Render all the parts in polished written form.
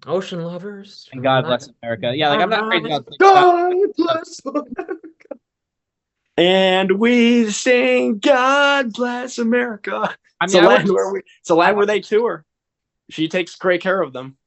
Ocean lovers And from God that. bless America. Yeah, like I'm not crazy about God bless. And we sing God bless America. I It's mean, a I would. land where it's a I land would. where they tour. She takes great care of them.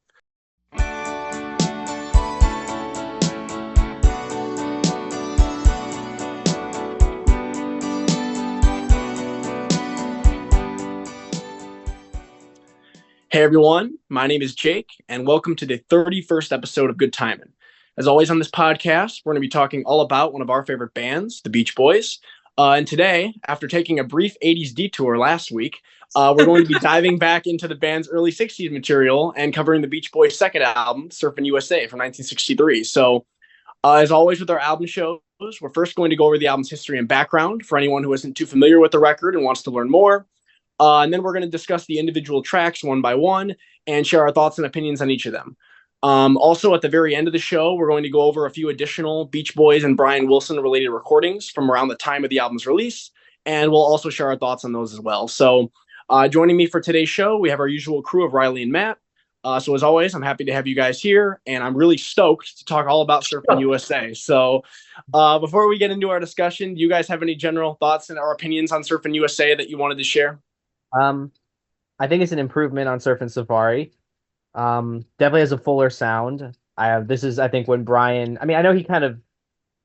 Hey everyone, my name is Jake, and welcome to the 31st episode of Good Timin. As always on this podcast, we're going to be talking all about one of our favorite bands, the Beach Boys. And today, after taking a brief 80s detour last week, we're going to be diving back into the band's early 60s material and covering the Beach Boys' second album, Surfin U.S.A. from 1963. So, as always with our album shows, we're first going to go over the album's history and background for anyone who isn't too familiar with the record and wants to learn more. And then we're going to discuss the individual tracks one by one and share our thoughts and opinions on each of them. Also, at the very end of the show, we're going to go over a few additional Beach Boys and Brian Wilson related recordings from around the time of the album's release. And we'll also share our thoughts on those as well. So, joining me for today's show, we have our usual crew of Riley and Matt. So, as always, I'm happy to have you guys here, and I'm really stoked to talk all about Surfin USA. So, before we get into our discussion, do you guys have any general thoughts and or opinions on Surfin USA that you wanted to share? Um, I think it's an improvement on Surf and Safari. Definitely has a fuller sound. This is I think when Brian. I mean, I know he kind of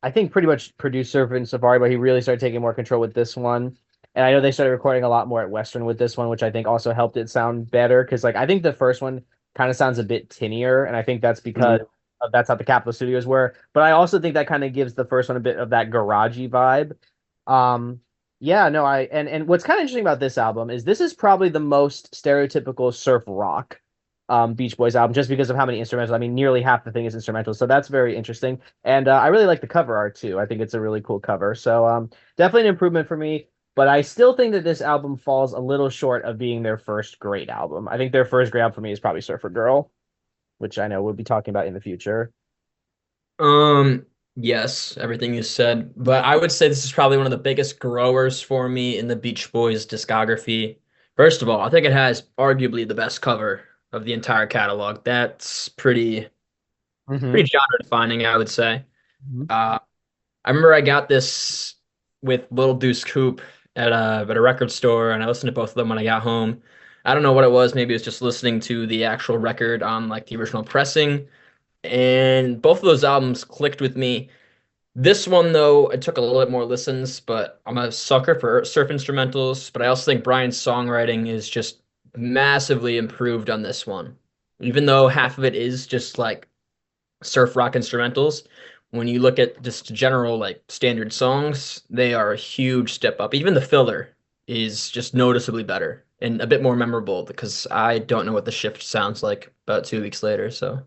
I think pretty much produced Surf and Safari, but he really started taking more control with this one. And I know they started recording a lot more at Western with this one, which I think also helped it sound better. Because like I think the first one kind of sounds a bit tinnier, and I think that's because that's how the Capitol Studios were. But I also think that kind of gives the first one a bit of that garagey vibe. Um, yeah, no, and what's kind of interesting about this album is this is probably the most stereotypical surf rock Beach Boys album just because of how many instrumentals. I mean, nearly half the thing is instrumental, so that's very interesting. And I really like the cover art too. I think it's a really cool cover. So definitely an improvement for me. But I still think that this album falls a little short of being their first great album. I think their first great album for me is probably Surfer Girl, which I know we'll be talking about in the future. Um, yes, everything you said, but I would say this is probably one of the biggest growers for me in the Beach Boys discography. First of all, I think it has arguably the best cover of the entire catalog. That's Hmm. pretty genre defining, I would say. Uh, I remember I got this with Little Deuce Coupe at a record store, and I listened to both of them when I got home. I don't know what it was. Maybe it was just listening to the actual record on like the original pressing, and both of those albums clicked with me. This one, though, it took a little bit more listens, but I'm a sucker for surf instrumentals. But I also think Brian's songwriting is just massively improved on this one. Even though half of it is just like surf rock instrumentals, when you look at just general like standard songs, they are a huge step up. Even the filler is just noticeably better and a bit more memorable because I don't know what the shift sounds like about 2 weeks later. So.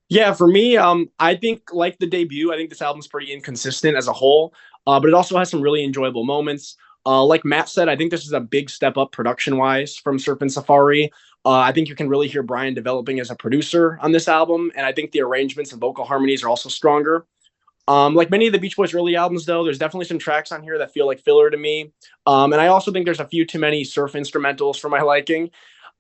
Yeah, for me, I think like the debut, I think this album's pretty inconsistent as a whole, but it also has some really enjoyable moments. Like Matt said, I think this is a big step up production wise from Surf and Safari. I think you can really hear Brian developing as a producer on this album, and I think the arrangements and vocal harmonies are also stronger. Like many of the Beach Boys' early albums, though, there's definitely some tracks on here that feel like filler to me. And I also think there's a few too many surf instrumentals for my liking.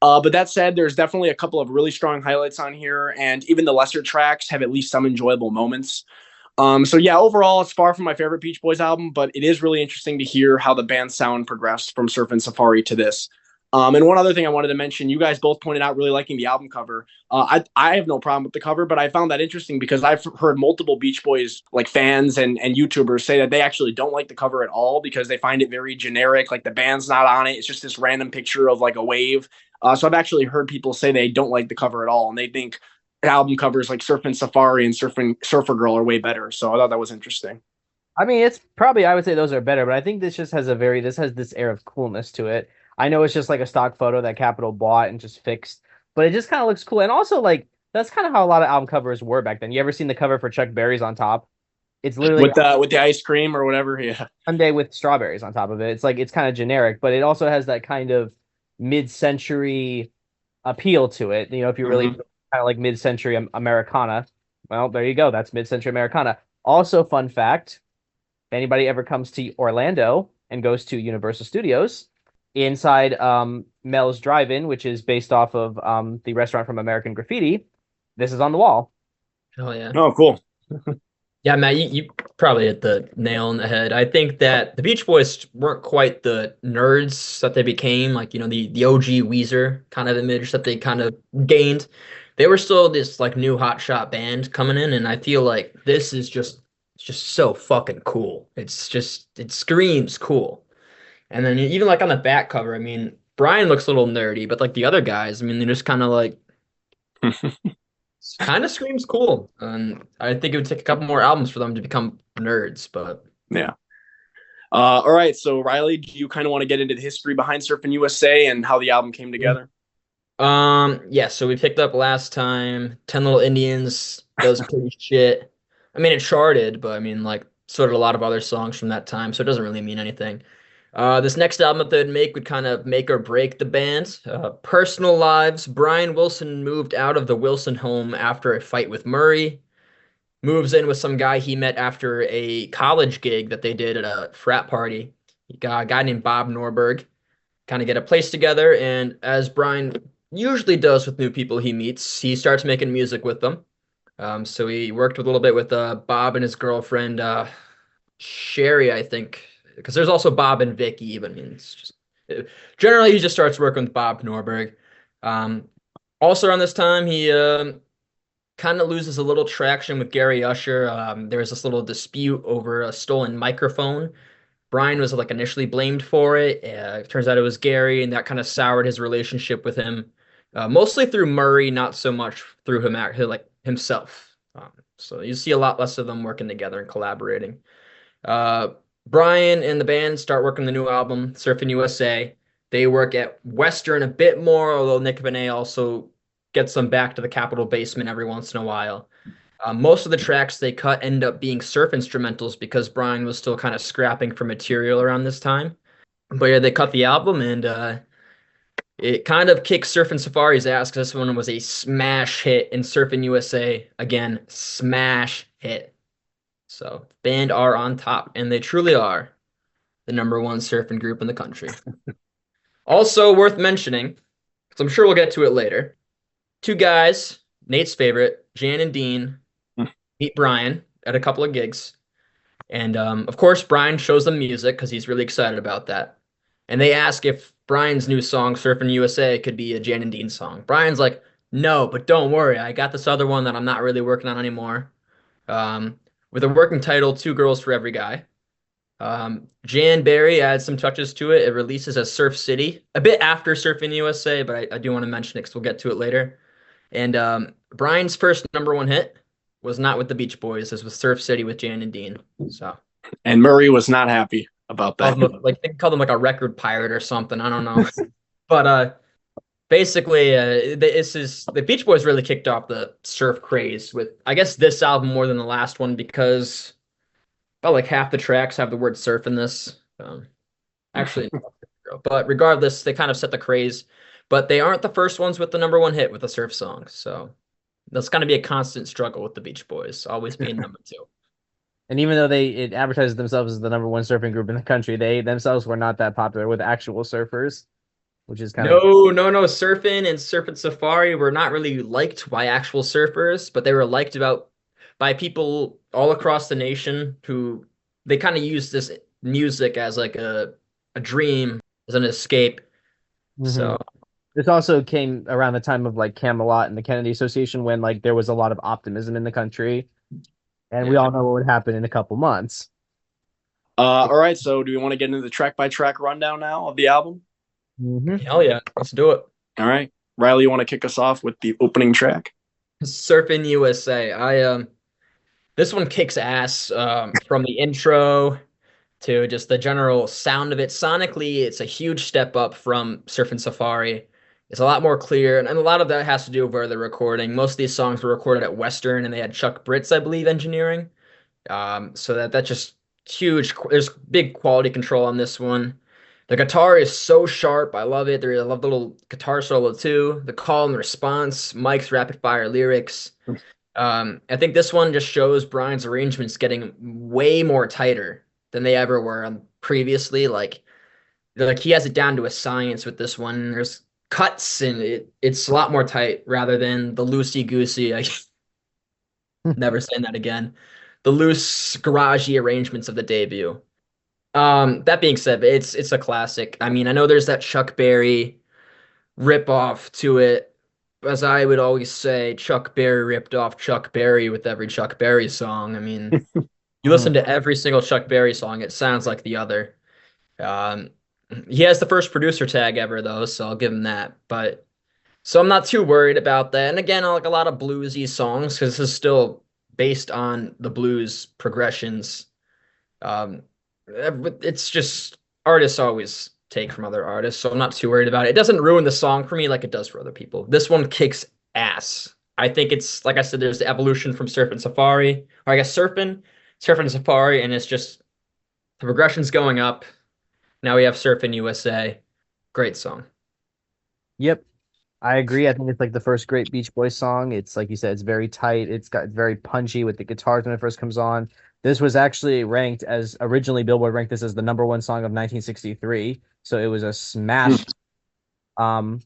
But that said, there's definitely a couple of really strong highlights on here, and even the lesser tracks have at least some enjoyable moments. So yeah, overall, it's far from my favorite Beach Boys album, but it is really interesting to hear how the band's sound progressed from Surf and Safari to this. And one other thing I wanted to mention, you guys both pointed out really liking the album cover. I have no problem with the cover, but I found that interesting because I've heard multiple Beach Boys like fans and YouTubers say that they actually don't like the cover at all because they find it very generic. Like the band's not on it; it's just this random picture of like a wave. So I've actually heard people say they don't like the cover at all, and they think album covers like Surfing Safari and Surfer Girl are way better. So I thought that was interesting. I mean, it's probably I would say those are better, but I think this just has this has this air of coolness to it. I know it's just like a stock photo that Capitol bought and just fixed, but it just kind of looks cool. And also like that's kind of how a lot of album covers were back then. You ever seen the cover for Chuck Berry's on top? It's literally With the ice cream or whatever. Yeah. Sunday with strawberries on top of it. It's like it's kind of generic, but it also has that kind of mid-century appeal to it. You know, if you really Mm-hmm. kind of like mid-century Americana, well, there you go. That's mid-century Americana. Also, fun fact, if anybody ever comes to Orlando and goes to Universal Studios, inside Mel's Drive-In, which is based off of the restaurant from American Graffiti. This is on the wall. Hell yeah. Oh, cool. Yeah, Matt, you probably hit the nail on the head. I think that the Beach Boys weren't quite the nerds that they became, like, the OG Weezer kind of image that they kind of gained. They were still this like new hotshot band coming in, and I feel like this is just it's just so fucking cool. It screams cool. And then even like on the back cover, I mean, Brian looks a little nerdy, but like the other guys, I mean, they're just kind of like kind of screams cool. And I think it would take a couple more albums for them to become nerds, but Yeah. All right. So Riley, do you kind of want to get into the history behind Surfin' USA and how the album came together? yeah, so we picked up last time 10 Little Indians does pretty shit. I mean, it charted, but I mean, like, so did a lot of other songs from that time, so it doesn't really mean anything. This next album that they'd make would kind of make or break the band. Personal lives. Brian Wilson moved out of the Wilson home after a fight with Murray. Moves in with some guy he met after a college gig that they did at a frat party. He got a guy named Bob Norberg. Kind of get a place together, and as Brian usually does with new people he meets, he starts making music with them. So he worked with a little bit with Bob and his girlfriend Sherry, I think, because there's also Bob and Vicky. But I mean, it's just generally he just starts working with Bob Norberg. Um, Also around this time, he kind of loses a little traction with Gary Usher. There was this little dispute over a stolen microphone. Brian was like initially blamed for it. It turns out it was Gary, and that kind of soured his relationship with him, mostly through Murray, not so much through him, like himself. So you see a lot less of them working together and collaborating. Uh, Brian and the band start working the new album, Surfin' USA. They work at Western a bit more, although Nick Benet also gets them back to the Capitol basement every once in a while. Most of the tracks they cut end up being surf instrumentals because Brian was still kind of scrapping for material around this time. But yeah, they cut the album and it kind of kicks Surfin' Safari's ass because this one was a smash hit in Surfin' USA. Again, smash hit. So, band are on top, and they truly are the number one surfing group in the country. Also worth mentioning, because I'm sure we'll get to it later, two guys, Nate's favorite, Jan and Dean, meet Brian at a couple of gigs. And of course, Brian shows them music because he's really excited about that. And they ask if Brian's new song, Surfin' USA, could be a Jan and Dean song. Brian's like, no, but don't worry. I got this other one that I'm not really working on anymore. Um, with a working title, Two Girls for Every Guy. Jan Barry adds some touches to it. It releases as Surf City, a bit after Surfin' USA, but I do want to mention it because we'll get to it later. And Brian's first number one hit was not with the Beach Boys. It was with Surf City with Jan and Dean. So And Murray was not happy about that. like they called him like a record pirate or something. I don't know. But basically, this is the Beach Boys really kicked off the surf craze with I guess this album more than the last one because about like half the tracks have the word surf in this. Actually, but regardless, they kind of set the craze. But they aren't the first ones with the number one hit with a surf song. So that's going to be a constant struggle with the Beach Boys, always being number two. And even though it advertises themselves as the number one surfing group in the country, they themselves were not that popular with actual surfers, which is kind of No. Surfing and Surfing Safari were not really liked by actual surfers, but they were liked about by people all across the nation who they kind of used this music as like a dream, as an escape. Mhm. So This also came around the time of like Camelot and the Kennedy Association when like there was a lot of optimism in the country, and we yeah. all know what would happen in a couple months. All right. So do we want to get into the track by track rundown now of the album? Hell yeah, let's do it. All right. Riley, you want to kick us off with the opening track? Surfing USA. This one kicks ass from the intro to just the general sound of it. Sonically, it's a huge step up from Surfing Safari. It's a lot more clear, and a lot of that has to do with where they're recording. Most of these songs were recorded at Western, and they had Chuck Britz, I believe, engineering. So that's just huge. There's big quality control on this one. The guitar is so sharp. I love it. I love the little guitar solo too. The call and response, Mike's rapid fire lyrics. I think this one just shows Brian's arrangements getting way more tighter than they ever were previously. Like like he has it down to a science with this one. There's cuts and it's a lot more tight rather than the loosey goosey. I never saying that again. The loose garagey arrangements of the debut. That being said, it's a classic. I mean, I know there's that Chuck Berry rip off to it. As I would always say, Chuck Berry ripped off Chuck Berry with every Chuck Berry song. I mean, you listen Mhm. to every single Chuck Berry song, it sounds like the other. Um, he has the first producer tag ever, though, so I'll give him that. But so I'm not too worried about that. And again, I like a lot of bluesy songs because this is still based on the blues progressions. Um, but it's just artists always take from other artists, so I'm not too worried about it. It doesn't ruin the song for me like it does for other people. This one kicks ass. I think it's like I said, there's the evolution from Surfin' Safari, or I guess Surfin' Safari, and it's just the progression's going up. Now we have Surfin' USA. Great song. Yep. I agree. I think it's like the first great Beach Boys song. It's like you said, it's very tight. It's very punchy with the guitars when it first comes on. This was actually ranked as originally Billboard ranked this as the number one song of 1963. So it was a Hmm. smash. Um,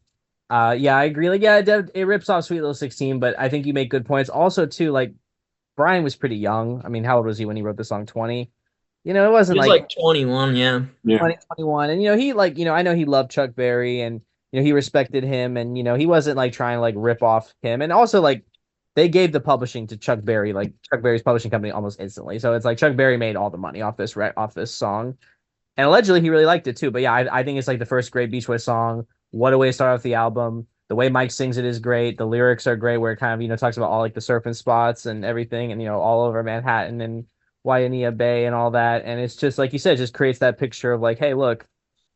yeah, I agree. Like, yeah, it rips off Sweet Little 16, but I think you make good points. Also, too, like Brian was pretty young. I mean, how old was he when he wrote the song? 20? It wasn't He's like like 21, yeah. Yeah. 2021. And he like, I know he loved Chuck Berry and he respected him and he wasn't like trying to like rip off him. And also like they gave the publishing to Chuck Berry, like Chuck Berry's publishing company almost instantly. So it's like Chuck Berry made all the money off this song. And allegedly he really liked it too. But yeah, I think it's like the first great Beach Boys song. What a way to start off the album. The way Mike sings it is great. The lyrics are great where it kind of, talks about all like the surfing spots and everything and all over Manhattan and Waimea Bay and all that. And it's just like you said, it just creates that picture of like, hey, look,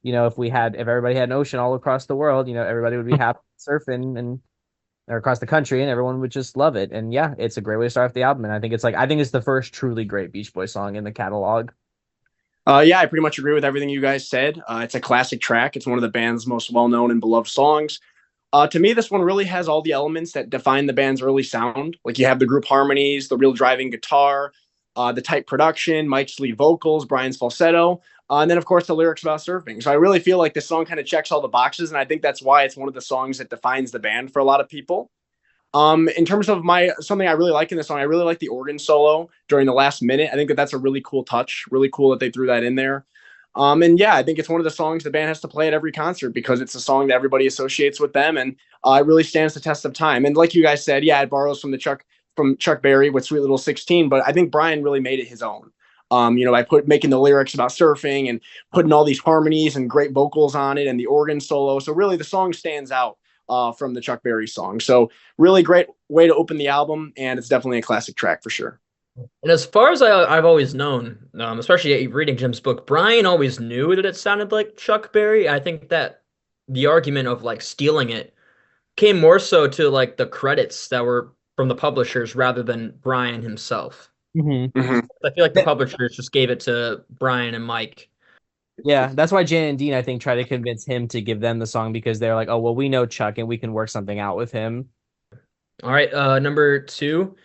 if everybody had an ocean all across the world, everybody would be happy surfing and or across the country and everyone would just love it. And yeah, it's a great way to start off the album. And I think it's the first truly great Beach Boy song in the catalog. Yeah, I pretty much agree with everything you guys said. It's a classic track. It's one of the band's most well-known and beloved songs. To me, this one really has all the elements that define the band's early sound. Like you have the group harmonies, the real driving guitar, the tight production, Mike's lead vocals, Brian's falsetto, and then of course the lyrics about surfing. So I really feel like this song kind of checks all the boxes, and I think that's why it's one of the songs that defines the band for a lot of people. In terms of my something I really like in the song, I really like the organ solo during the last minute. I think that's a really cool touch. Really cool that they threw that in there. And yeah, I think it's one of the songs the band has to play at every concert because it's a song that everybody associates with them, and it really stands the test of time. And like you guys said, yeah, it borrows from Chuck Berry with Sweet Little 16, but I think Brian really made it his own. By making the lyrics about surfing and putting all these harmonies and great vocals on it and the organ solo. So really, the song stands out from the Chuck Berry song. So really great way to open the album, and it's definitely a classic track for sure. And as far as I've always known, especially reading Jim's book, Brian always knew that it sounded like Chuck Berry. I think that the argument of like stealing it came more so to like the credits that were from the publishers rather than Brian himself. Mm-hmm. Mm-hmm. I feel like the publishers just gave it to Brian and Mike. Yeah, that's why Jan and Dean, I think, try to convince him to give them the song because they're like, oh, well, we know Chuck and we can work something out with him. All right, number two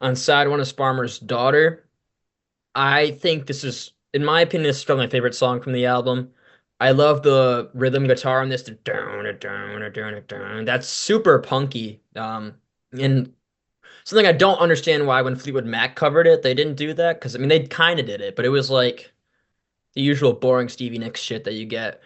on side one is Farmer's Daughter. I think this is, in my opinion, this is probably my favorite song from the album. I love the rhythm guitar on this. That's super punky. And something I don't understand why when Fleetwood Mac covered it, they didn't do that. Because, I mean, they kind of did it, but it was like the usual boring Stevie Nicks shit that you get.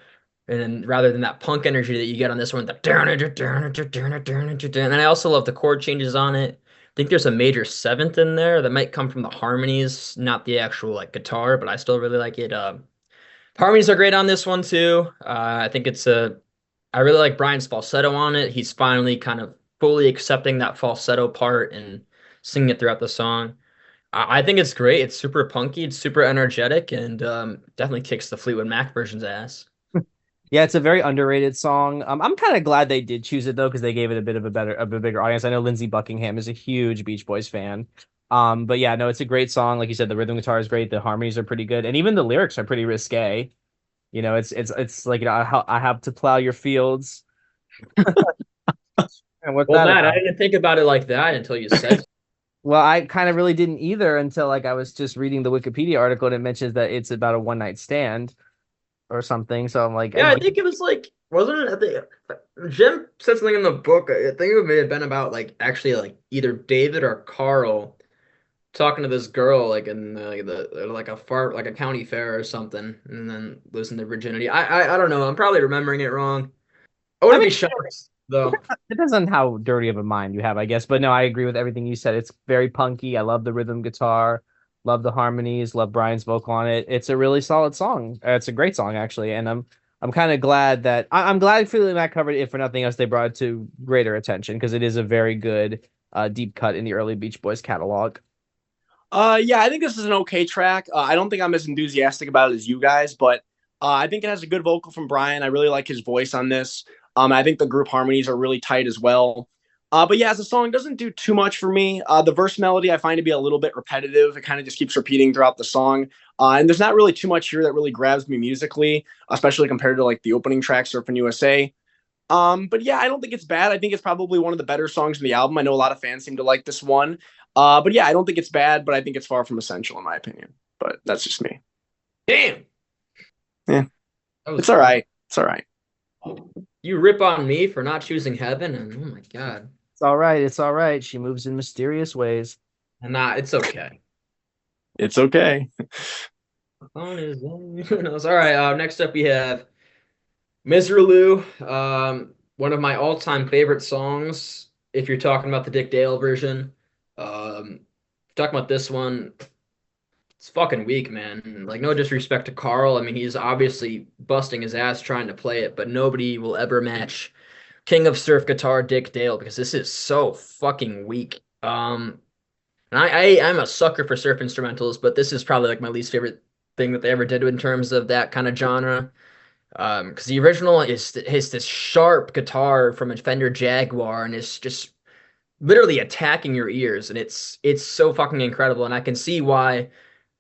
And then rather than that punk energy that you get on this one, and I also love the chord changes on it. I think there's a major seventh in there that might come from the harmonies, not the actual like guitar, but I still really like it. Harmonies are great on this one too. I think I really like Brian's falsetto on it. He's finally kind of fully accepting that falsetto part and singing it throughout the song. I think it's great. It's super punky, it's super energetic, and definitely kicks the Fleetwood Mac version's ass. Yeah, it's a very underrated song. I'm kind of glad they did choose it though, because they gave it a bit of a bigger audience. I know Lindsey Buckingham is a huge Beach Boys fan. But yeah, no, it's a great song. Like you said, the rhythm guitar is great, the harmonies are pretty good, and even the lyrics are pretty risque. It's like I have to plow your fields. And what's Well, that Matt, I about? didn't think about it like that until you said. Well, I kind of really didn't either until like I was just reading the Wikipedia article and it mentions that it's about a one night stand. or something. So I'm like, Yeah, I think it was like, wasn't it? I think Jim said something in the book. I think it may have been about like actually like either David or Carl talking to this girl like in like a far like a county fair or something, and then losing their virginity. I don't know. I'm probably remembering it wrong. I I wouldn't mean, be shocked though. depends on how dirty of a mind you have, I guess. But no, I agree with everything you said. It's very punky. I love the rhythm guitar, love the harmonies, love Brian's vocal on it. It's a really solid song. It's a great song actually, and I'm kind of glad that I'm glad Fleetwood Mac covered it. If for nothing else, they brought it to greater attention because it is a very good deep cut in the early Beach Boys catalog. Yeah, I think this is an okay track. I don't think I'm as enthusiastic about it as you guys, but I think it has a good vocal from Brian. I really like his voice on this. I think the group harmonies are really tight as well. But yeah, as a song, it doesn't do too much for me. The verse melody I find to be a little bit repetitive. It kind of just keeps repeating throughout the song. And there's not really too much here that really grabs me musically, especially compared to like the opening track, Surfin U.S.A. But yeah, I don't think it's bad. I think it's probably one of the better songs in the album. I know a lot of fans seem to like this one. But yeah, I don't think it's bad, but I think it's far from essential in my opinion. But that's just me. Damn, Yeah, that was it's all right. It's all right. you rip on me for not choosing heaven, and oh my God, It's all right. It's all right. She moves in mysterious ways. and nah, it's okay. It's okay. Phone is who knows. All right, next up we have Miserlou, one of my all-time favorite songs. If you're talking about the Dick Dale version, talking about this one, it's fucking weak, man. Like, no disrespect to Carl. I mean, he's obviously busting his ass trying to play it, but nobody will ever match King of Surf Guitar Dick Dale because this is so fucking weak. And I'm a sucker for surf instrumentals, but this is probably like my least favorite thing that they ever did in terms of that kind of genre. Because the original is this sharp guitar from a Fender Jaguar, and it's just literally attacking your ears, and it's so fucking incredible. And I can see why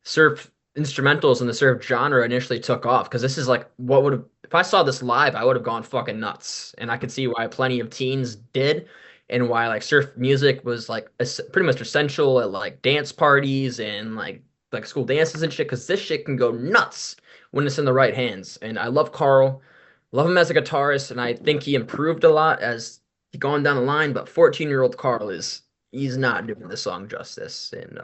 surf instrumentals in the surf genre initially took off because this is like what would have if I saw this live, I would have gone fucking nuts. And I could see why plenty of teens did and why like surf music was like pretty much essential at like dance parties and like school dances and shit because this shit can go nuts when it's in the right hands. And I love Carl, love him as a guitarist, and I think he improved a lot as he gone down the line, but 14-year-old Carl is he's not doing the song justice. And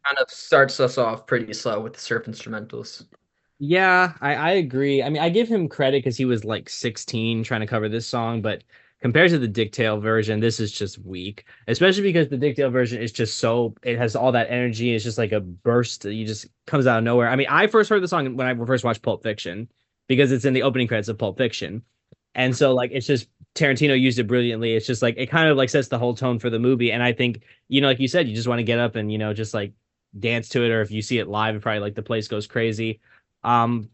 kind of starts us off pretty slow with the surf instrumentals. Yeah, I agree. I mean, I give him credit because he was like 16 trying to cover this song, but compared to the Dick Dale version, this is just weak. Especially because the Dick Dale version is just so it has all that energy. It's just like a burst that you just comes out of nowhere. I mean, I first heard the song when I first watched Pulp Fiction because it's in the opening credits of Pulp Fiction. And so like it's just Tarantino used it brilliantly. It's just like it kind of like sets the whole tone for the movie. And I think, like you said, you just want to get up and, just like dance to it, or if you see it live, it probably like the place goes crazy. Um,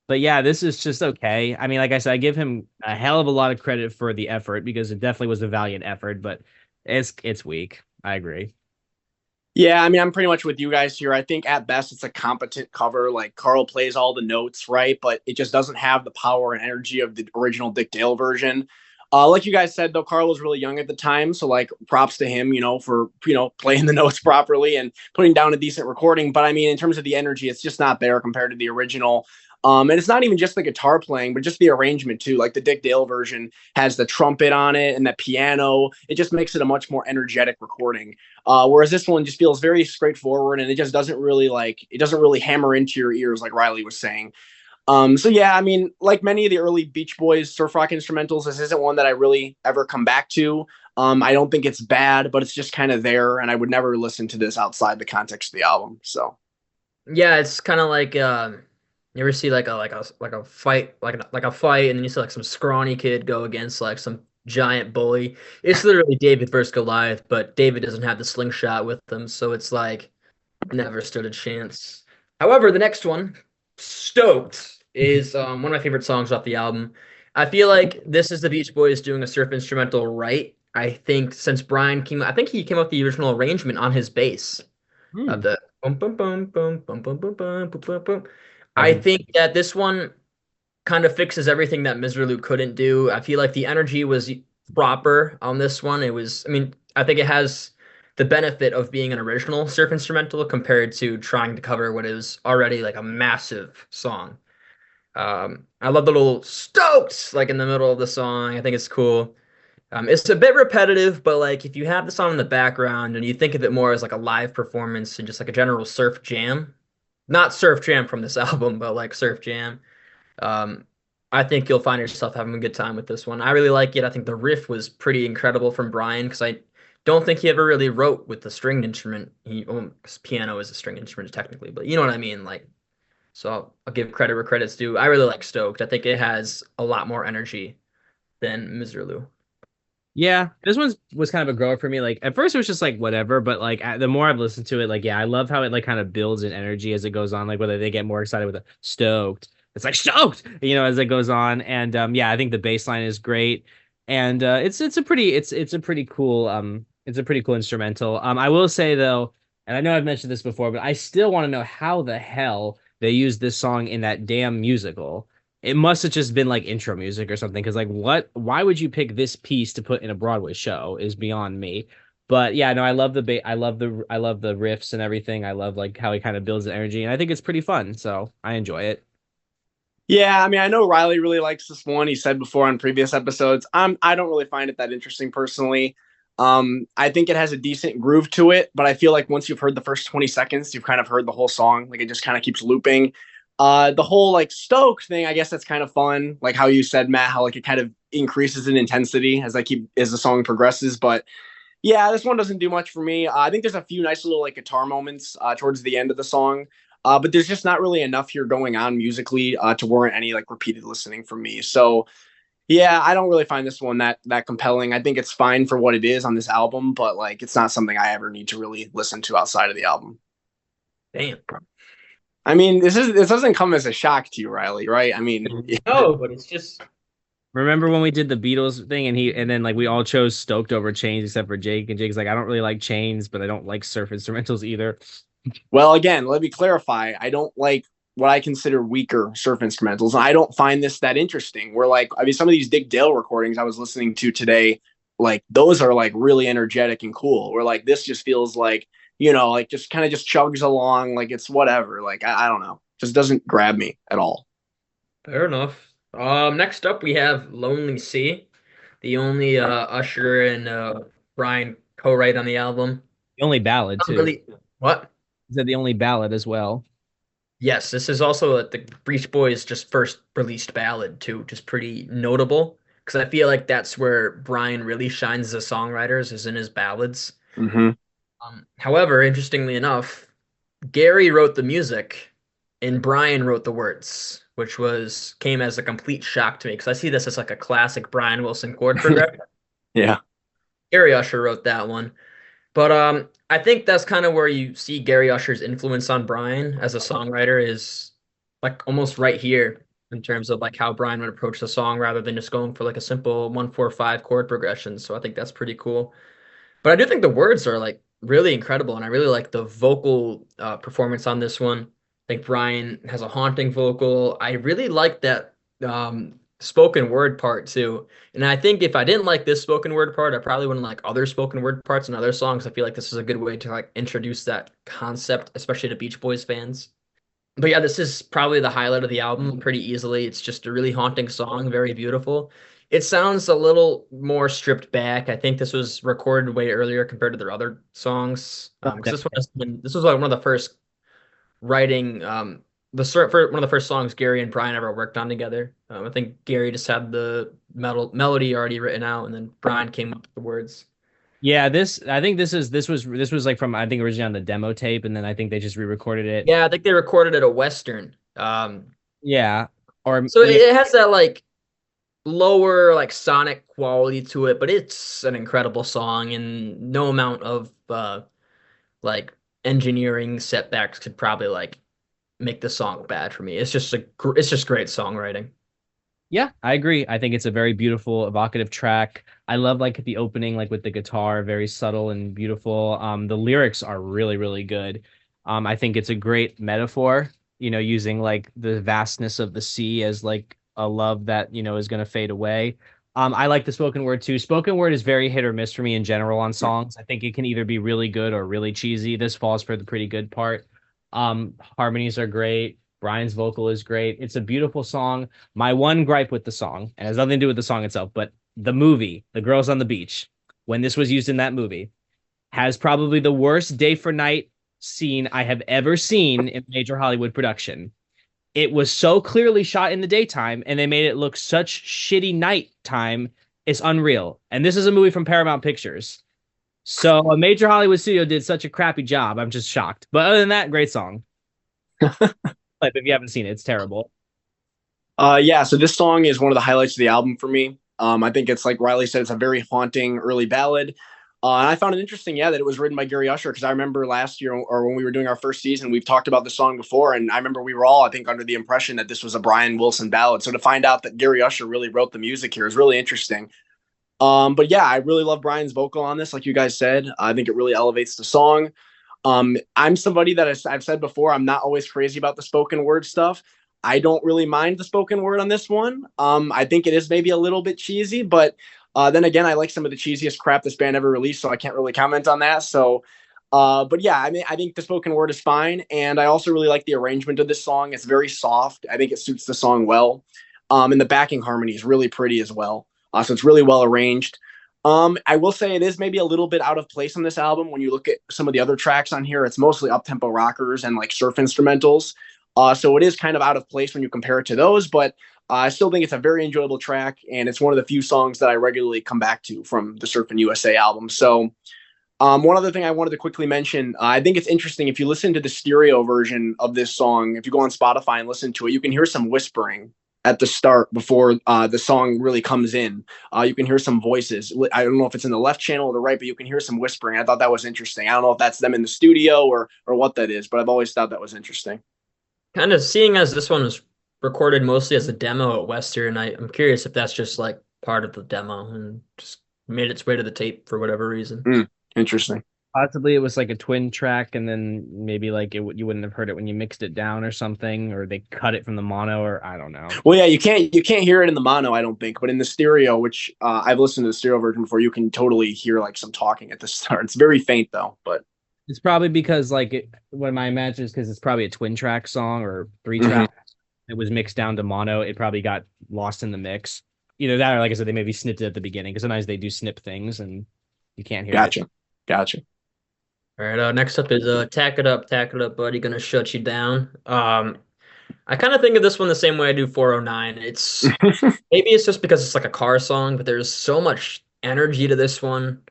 but yeah, this is just okay. I mean, like I said, I give him a hell of a lot of credit for the effort because it definitely was a valiant effort, but it's weak. I agree. Yeah, I mean, I'm pretty much with you guys here. I think at best it's a competent cover. Like Carl plays all the notes, right? But it just doesn't have the power and energy of the original Dick Dale version. Like you guys said, though, Carl was really young at the time, so like props to him, for playing the notes properly and putting down a decent recording. But I mean, in terms of the energy, it's just not there compared to the original. And it's not even just the guitar playing, but just the arrangement too. Like the Dick Dale version has the trumpet on it and that piano. It just makes it a much more energetic recording. Whereas this one just feels very straightforward and it just doesn't really hammer into your ears like Riley was saying. So yeah, I mean, like many of the early Beach Boys surf rock instrumentals, this isn't one that I really ever come back to. I don't think it's bad, but it's just kind of there, and I would never listen to this outside the context of the album. So Yeah, it's kind of like you ever see like a fight like a fight and then you see like some scrawny kid go against like some giant bully. It's literally David versus Goliath, but David doesn't have the slingshot with him, so it's like never stood a chance. However, the next one, Stoked, is one of my favorite songs off the album. I feel like this is the Beach Boys doing a surf instrumental right. I think since I think he came up with the original arrangement on his bass of Hmm. the boom boom boom boom boom boom boom boom boom boom boom. I Okay. think that this one kind of fixes everything that Miserlou couldn't do. I feel like the energy was proper on this one. I mean, I think it has the benefit of being an original surf instrumental compared to trying to cover what is already like a massive song. I love the little stoked like in the middle of the song. I think it's cool. It's a bit repetitive, but like if you have the song in the background and you think of it more as like a live performance and just like a general surf jam, not surf jam from this album, but like surf jam. Um, I think you'll find yourself having a good time with this one. I really like it. I think the riff was pretty incredible from Brian because I don't think he ever really wrote with the stringed instrument. 'Cause piano is a stringed instrument technically, but you know what I mean. Like, so I'll give credit where credit's due. I really like Stoked. I think it has a lot more energy than Miserlou. Yeah, this one was kind of a grower for me. Like at first it was just like whatever, but like the more I've listened to it, like yeah, I love how it like kind of builds in energy as it goes on. Like whether they get more excited with a stoked, it's like stoked, as it goes on. And yeah, I think the bass line is great, and it's a pretty cool instrumental. I will say though, and I know I've mentioned this before, but I still want to know how the hell they used this song in that damn musical. It must have just been like intro music or something. Because like, why would you pick this piece to put in a Broadway show is beyond me. But yeah, no, I love I love the riffs and everything. I love like how he kind of builds the energy, and I think it's pretty fun. So I enjoy it. Yeah, I mean, I know Riley really likes this one. He said before on previous episodes. I don't really find it that interesting personally. I think it has a decent groove to it, but I feel like once you've heard the first 20 seconds, you've kind of heard the whole song. Like it just kind of keeps looping. The whole like stoked thing, I guess that's kind of fun. Like how you said, Matt, how like it kind of increases in intensity as the song progresses. But yeah, this one doesn't do much for me. I think there's a few nice little like guitar moments towards the end of the song. But there's just not really enough here going on musically to warrant any like repeated listening from me. So yeah, I don't really find this one that compelling. I think it's fine for what it is on this album, but like it's not something I ever need to really listen to outside of the album. Damn. I mean, this doesn't come as a shock to you, Riley, right? I mean, No, but it's just Remember when we did the Beatles thing and then like we all chose Stoked over Chains except for Jake, and Jake's like I don't really like Chains, but I don't like surf instrumentals either. well, again, let me clarify. I don't like what I consider weaker surf instrumentals. And I don't find this that interesting. Where like, I mean, some of these Dick Dale recordings I was listening to today, like those are like really energetic and cool. Where like this just feels like, like just kind of just chugs along, like it's whatever. Like I don't know, just doesn't grab me at all. fair enough. Next up we have Lonely Sea, the only Usher and Brian co-write on the album. The only ballad Not too. really. What? Is that the only ballad as well? Yes, this is also the Beach Boys' just first released ballad too, which is pretty notable because I feel like that's where Brian really shines as a songwriter is in his ballads. Mm-hmm. However, interestingly enough, Gary wrote the music and Brian wrote the words, which was came as a complete shock to me because I see this as like a classic Brian Wilson chord progression. Yeah. Gary Usher wrote that one. But I think that's kind of where you see Gary Usher's influence on Brian as a songwriter is like almost right here in terms of like how Brian would approach the song rather than just going for like a simple 1-4-5 chord progression. So I think that's pretty cool. But I do think the words are like really incredible, and I really like the vocal performance on this one. I think Brian has a haunting vocal. I really like that spoken word part too. And I think if I didn't like this spoken word part, I probably wouldn't like other spoken word parts in other songs. I feel like this is a good way to like introduce that concept, especially to Beach Boys fans. But yeah, this is probably the highlight of the album pretty easily. It's just a really haunting song, very beautiful. It sounds a little more stripped back. I think this was recorded way earlier compared to their other songs. Because this was like one of the first writing for one of the first songs Gary and Brian ever worked on together. I think Gary just had the melody already written out, and then Brian came up with the words. Yeah, this was like from I think originally on the demo tape, and then I think they just re-recorded it. Yeah, I think they recorded at a Western. Yeah, or So yeah, it has that like lower like sonic quality to it, but it's an incredible song, and no amount of like engineering setbacks could probably like make the song bad for me. It's just great songwriting. yeah, I agree. I think it's a very beautiful, evocative track. I love like the opening, like with the guitar, very subtle and beautiful. The lyrics are really, really good. I think it's a great metaphor, using like the vastness of the sea as like a love that, is going to fade away. I like the spoken word too. Spoken word is very hit or miss for me in general on songs. I think it can either be really good or really cheesy. This falls for the pretty good part. Harmonies are great. Brian's vocal is great. It's a beautiful song. My one gripe with the song, and it has nothing to do with the song itself, but the movie, The Girls on the Beach, when this was used in that movie, has probably the worst day for night scene I have ever seen in major Hollywood production. It was so clearly shot in the daytime, and they made it look such shitty nighttime. It's unreal. And this is a movie from Paramount Pictures. So a major Hollywood studio did such a crappy job. I'm just shocked. But other than that, great song. Like if you haven't seen it, it's terrible. Yeah, so this song is one of the highlights of the album for me. I think it's like Riley said, it's a very haunting early ballad. And I found it interesting, yeah, that it was written by Gary Usher, because I remember last year or when we were doing our first season, we've talked about the song before, and I remember we were all, I think, under the impression that this was a Brian Wilson ballad. So to find out that Gary Usher really wrote the music here is really interesting. But yeah, I really love Brian's vocal on this, like you guys said. I think it really elevates the song. I'm somebody that I've said before, I'm not always crazy about the spoken word stuff. I don't really mind the spoken word on this one. I think it is maybe a little bit cheesy, but then again, I like some of the cheesiest crap this band ever released, so I can't really comment on that. So, but yeah, I mean, I think the spoken word is fine, and I also really like the arrangement of this song. It's very soft. I think it suits the song well, and the backing harmony is really pretty as well. So it's really well arranged. I will say it is maybe a little bit out of place on this album. When you look at some of the other tracks on here, it's mostly up-tempo rockers and like surf instrumentals. So it is kind of out of place when you compare it to those, but I still think it's a very enjoyable track, and it's one of the few songs that I regularly come back to from the Surfin U.S.A. album. So one other thing I wanted to quickly mention, I think it's interesting if you listen to the stereo version of this song, if you go on Spotify and listen to it, you can hear some whispering at the start before the song really comes in. You can hear some voices. I don't know if it's in the left channel or the right, but you can hear some whispering. I thought that was interesting. I don't know if that's them in the studio or what that is, but I've always thought that was interesting. Kind of seeing as this one was recorded mostly as a demo at Western, I'm curious if that's just like part of the demo and just made its way to the tape for whatever reason. Interesting. Possibly it was like a twin track, and then maybe like you wouldn't have heard it when you mixed it down or something, or they cut it from the mono, or I don't know. Well, yeah, you can't hear it in the mono, I don't think, but in the stereo, which I've listened to the stereo version before, you can totally hear like some talking at the start. It's very faint though, but it's probably because what my imagine is because it's probably a twin track song or three track. It was mixed down to mono. It probably got lost in the mix. Either that, or like I said, they maybe snipped it at the beginning, because sometimes they do snip things and you can't hear it. Gotcha. All right, next up is Tack It Up, Buddy, Gonna Shut You Down. I kind of think of this one the same way I do 409. It's maybe it's just because it's like a car song, but there's so much energy to this one.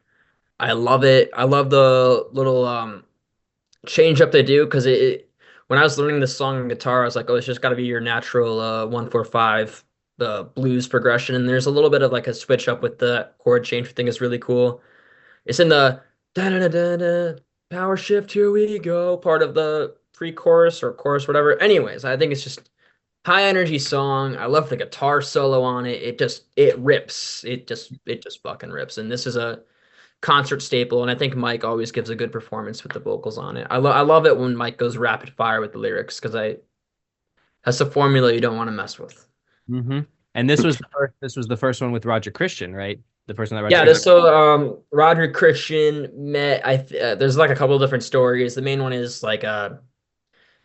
I love it. I love the little change up they do, because when I was learning this song on guitar, I was like, oh, it's just got to be your natural 1-4-5 the blues progression, and there's a little bit of like a switch up with the chord change, which I think is really cool. It's in the da da da da da power shift, here we go part of the pre-chorus or chorus, whatever. Anyways, I think it's just high energy song. I love the guitar solo on it. It rips. It just fucking rips. And this is a concert staple, and I think Mike always gives a good performance with the vocals on it. I love it when Mike goes rapid fire with the lyrics, because that's a formula you don't want to mess with. Mm-hmm. And this was the first one with Roger Christian, right? The person that Yeah, so Roger Christian met. There's like a couple of different stories. The main one is like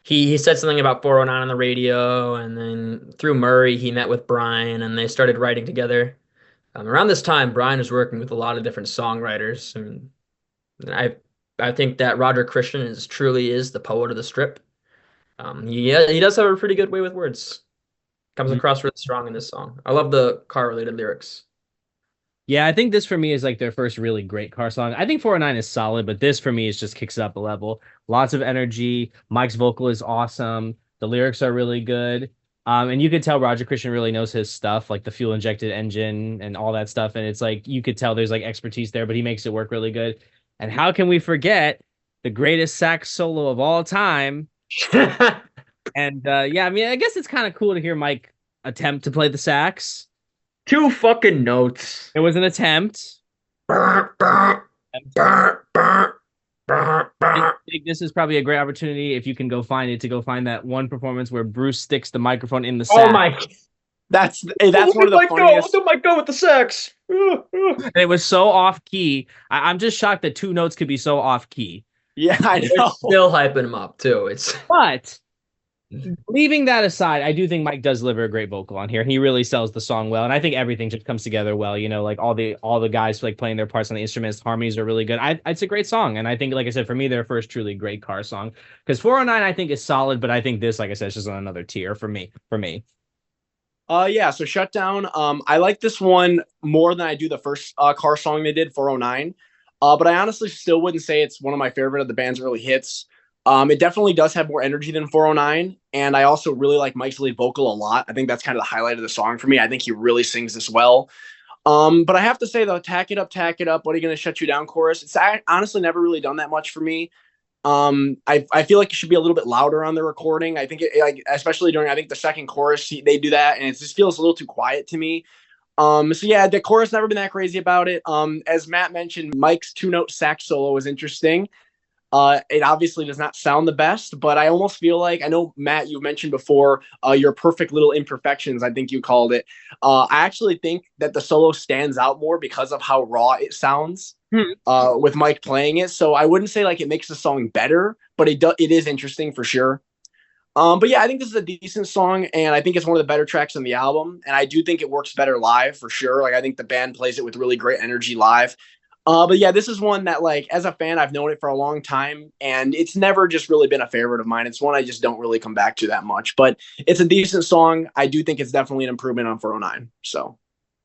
he said something about 409 on the radio, and then through Murray he met with Brian, and they started writing together. Around this time, Brian was working with a lot of different songwriters, and I think that Roger Christian truly is the poet of the strip. Yeah, he does have a pretty good way with words. Comes across really strong in this song. I love the car related lyrics. Yeah, I think this for me is like their first really great car song. I think 409 is solid, but this for me is just kicks it up a level. Lots of energy. Mike's vocal is awesome. The lyrics are really good. And you could tell Roger Christian really knows his stuff, like the fuel injected engine and all that stuff. And it's like you could tell there's like expertise there, but he makes it work really good. And how can we forget the greatest sax solo of all time? And yeah, I mean, I guess it's kind of cool to hear Mike attempt to play the sax. 2 fucking notes. It was an attempt. I think this is probably a great opportunity, if you can go find it, to go find that one performance where Bruce sticks the microphone in the sax. Oh my! That's one of the funniest. Where might go with the sax? And it was so off key. I'm just shocked that 2 notes could be so off key. Yeah, I know. They're still hyping him up too. But Leaving that aside, I do think Mike does deliver a great vocal on here. He really sells the song well, and I think everything just comes together well. You know, like all the guys like playing their parts on the instruments, harmonies are really good. It's a great song, and I think, like I said, for me, their first truly great car song. Because 409, I think is solid, but I think this, like I said, is just on another tier for me. For me, Yeah, so Shutdown. I like this one more than I do the first car song they did, 409. But I honestly still wouldn't say it's one of my favorite of the band's early hits. It definitely does have more energy than 409, and I also really like Mike's lead vocal a lot. I think that's kind of the highlight of the song for me. I think he really sings this well. But I have to say though, tack it up. What are you gonna shut you down? Chorus. It's honestly never really done that much for me. I feel like it should be a little bit louder on the recording. I think like especially during I think the second chorus they do that, and it just feels a little too quiet to me. So yeah, the chorus never been that crazy about it. As Matt mentioned, Mike's two-note sax solo was interesting. It obviously does not sound the best, but I almost feel like I know Matt, you mentioned before your perfect little imperfections. I think you called it. I actually think that the solo stands out more because of how raw it sounds with Mike playing it. So I wouldn't say like it makes the song better, but it is interesting for sure. But yeah, I think this is a decent song, and I think it's one of the better tracks on the album. And I do think it works better live for sure. Like I think the band plays it with really great energy live. But yeah, this is one that like as a fan, I've known it for a long time, and it's never just really been a favorite of mine. It's one I just don't really come back to that much. But it's a decent song. I do think it's definitely an improvement on 409. So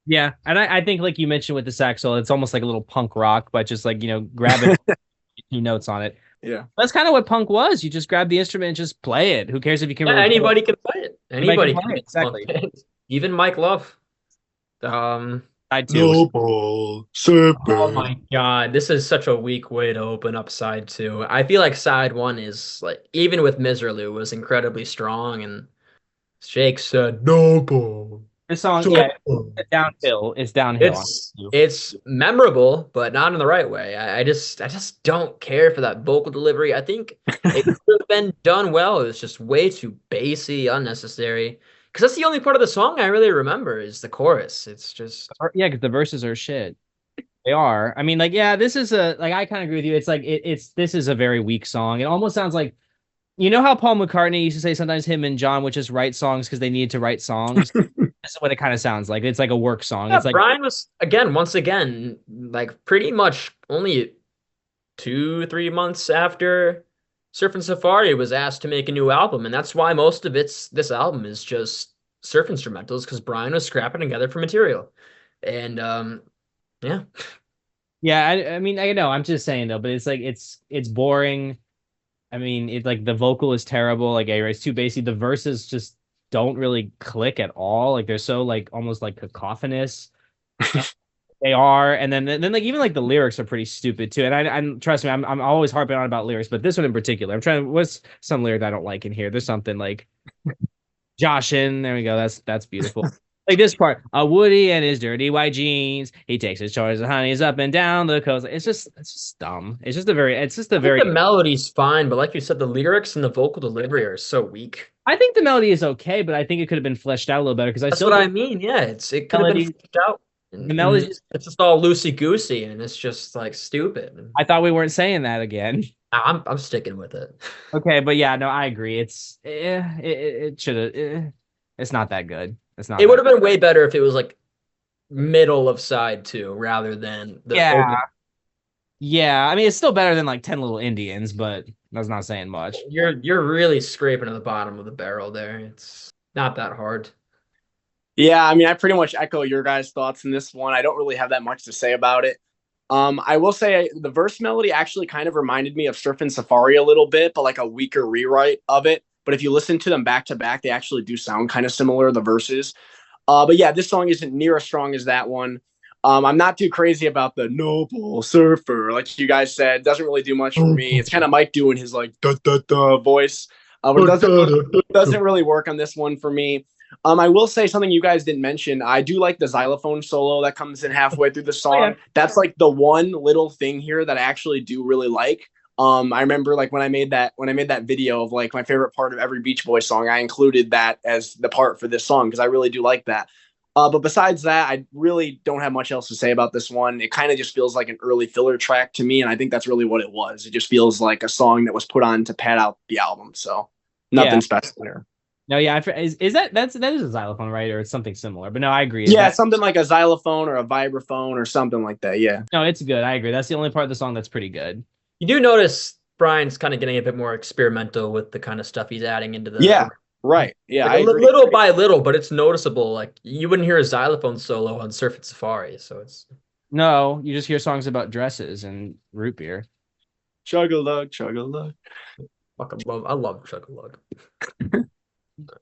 yeah, and I think like you mentioned with the sax solo, it's almost like a little punk rock, but just like grabbing key notes on it. yeah. That's kind of what punk was. You just grab the instrument and just play it. Who cares if you can Yeah, really play anybody can play it. Anybody Anybody can can play it. make fun. Exactly. Even Mike Love. Um, I too. No ball, oh super. my God, this is such a weak way to open up side two. I feel like side one is like even with Miserlou was incredibly strong, and Shake said no ball. This song, yeah, So it's downhill. It's downhill on it's you. it's memorable, but not in the right way. I just don't care for that vocal delivery. I think it could have been done well. It's just way too bassy, unnecessary. Because that's the only part of the song I really remember is the chorus. It's just Yeah, because the verses are shit. They are. I mean, like, yeah, this is a like I kind of agree with you. It's like it's this is a very weak song. It almost sounds like how Paul McCartney used to say sometimes him and John would just write songs because they needed to write songs. That's what it kind of sounds like. It's like a work song. yeah. It's like Brian was once again, like pretty much only 2, 3 months after Surfin' Safari was asked to make a new album, and that's why most of this album is just surf instrumentals because Brian was scrapping together for material, and yeah. yeah, I mean, I know, I'm just saying though, but it's like it's boring. I mean, it like the vocal is terrible. Like, it's too bassy. The verses just don't really click at all. Like, they're so like almost like cacophonous. They are, and then like even like the lyrics are pretty stupid too. And I trust me, I'm always harping on about lyrics, but this one in particular, I'm trying. What's some lyric I don't like in here? There's something like Joshin. There we go. That's beautiful. Like this part, a Woody and his dirty white jeans. He takes his chores and honeys up and down the coast. It's just dumb. It's just a I think the very. melody's fine, but like you said, the lyrics and the vocal delivery are so weak. I think the melody is okay, but I think it could have been fleshed out a little better because I That's still what I think mean. Yeah, it could have been melody fleshed out, the melody. it's just all loosey goosey, and it's just like stupid. I thought we weren't saying that again. I'm sticking with it. Okay, but yeah, no, I agree. It should have. It's not that good. It's not It would that. have been way better if it was like middle of side two rather than the Yeah, open. yeah. I mean, it's still better than like 10 Little Indians, but that's not saying much. You're really scraping at the bottom of the barrel there. It's not that hard. Yeah, I mean, I pretty much echo your guys' thoughts in this one. I don't really have that much to say about it. I will say the verse melody actually kind of reminded me of Surfin' Safari a little bit, but like a weaker rewrite of it. But if you listen to them back to back, they actually do sound kind of similar, the verses. But yeah, this song isn't near as strong as that one. I'm not too crazy about the noble surfer, like you guys said. Doesn't really do much for me. It's kind of Mike doing his like da da da voice, but it doesn't really work on this one for me. I will say something you guys didn't mention. I do like the xylophone solo that comes in halfway through the song. Oh, yeah. That's like the one little thing here that I actually do really like. I remember like when I made that video of like my favorite part of every Beach Boy song, I included that as the part for this song because I really do like that. But besides that, I really don't have much else to say about this one. It kind of just feels like an early filler track to me, and I think that's really what it was. It just feels like a song that was put on to pad out the album. So Nothing special there. No, yeah, is that is a xylophone, right? Or it's something similar. But no, I agree. Is Yeah, that something like a xylophone or a vibraphone or something like that. Yeah. no, it's good. I agree. That's the only part of the song that's pretty good. You do notice Brian's kind of getting a bit more experimental with the kind of stuff he's adding into the Yeah. Right. Yeah, like I agree. little by little, but it's noticeable. Like you wouldn't hear a xylophone solo on Surfin' Safari, so it's No, you just hear songs about dresses and root beer. Chug a lug, chug a lug. fucking love. I love Chuck a Lug.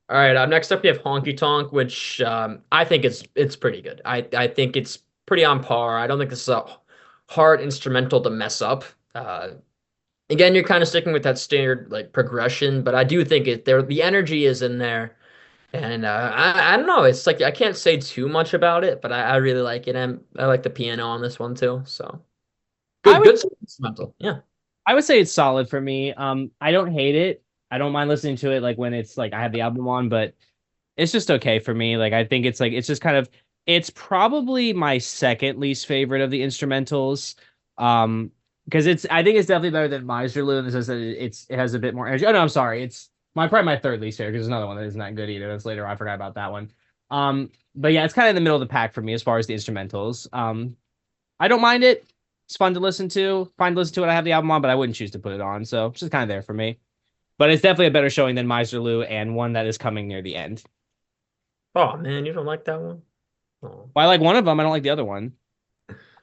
All right, next up we have Honky Tonk, which I think it's pretty good. I think it's pretty on par. I don't think this is a hard instrumental to mess up. Uh, Again, you're kind of sticking with that standard like progression, but I do think the energy is in there. And I don't know. It's like I can't say too much about it, but I really like it. And I like the piano on this one too. So I would good instrumental. Yeah. I would say it's solid for me. I don't hate it. I don't mind listening to it like when it's like I have the album on, but it's just okay for me. Like I think it's like it's just kind of it's probably my second least favorite of the instrumentals. Because it's I think it's definitely better than Miserloo in the sense that it has a bit more energy. Oh no, I'm sorry. It's probably my third least favorite because there's another one that isn't that good either. That's later. I forgot about that one. But yeah, it's kind of in the middle of the pack for me as far as the instrumentals. I don't mind it. It's fun to listen to. Fun to listen to it. I have the album on, but I wouldn't choose to put it on. So it's just kind of there for me. But it's definitely a better showing than Miserloo and one that is coming near the end. Oh man, you don't like that one? Oh. Well, I like one of them. I don't like the other one.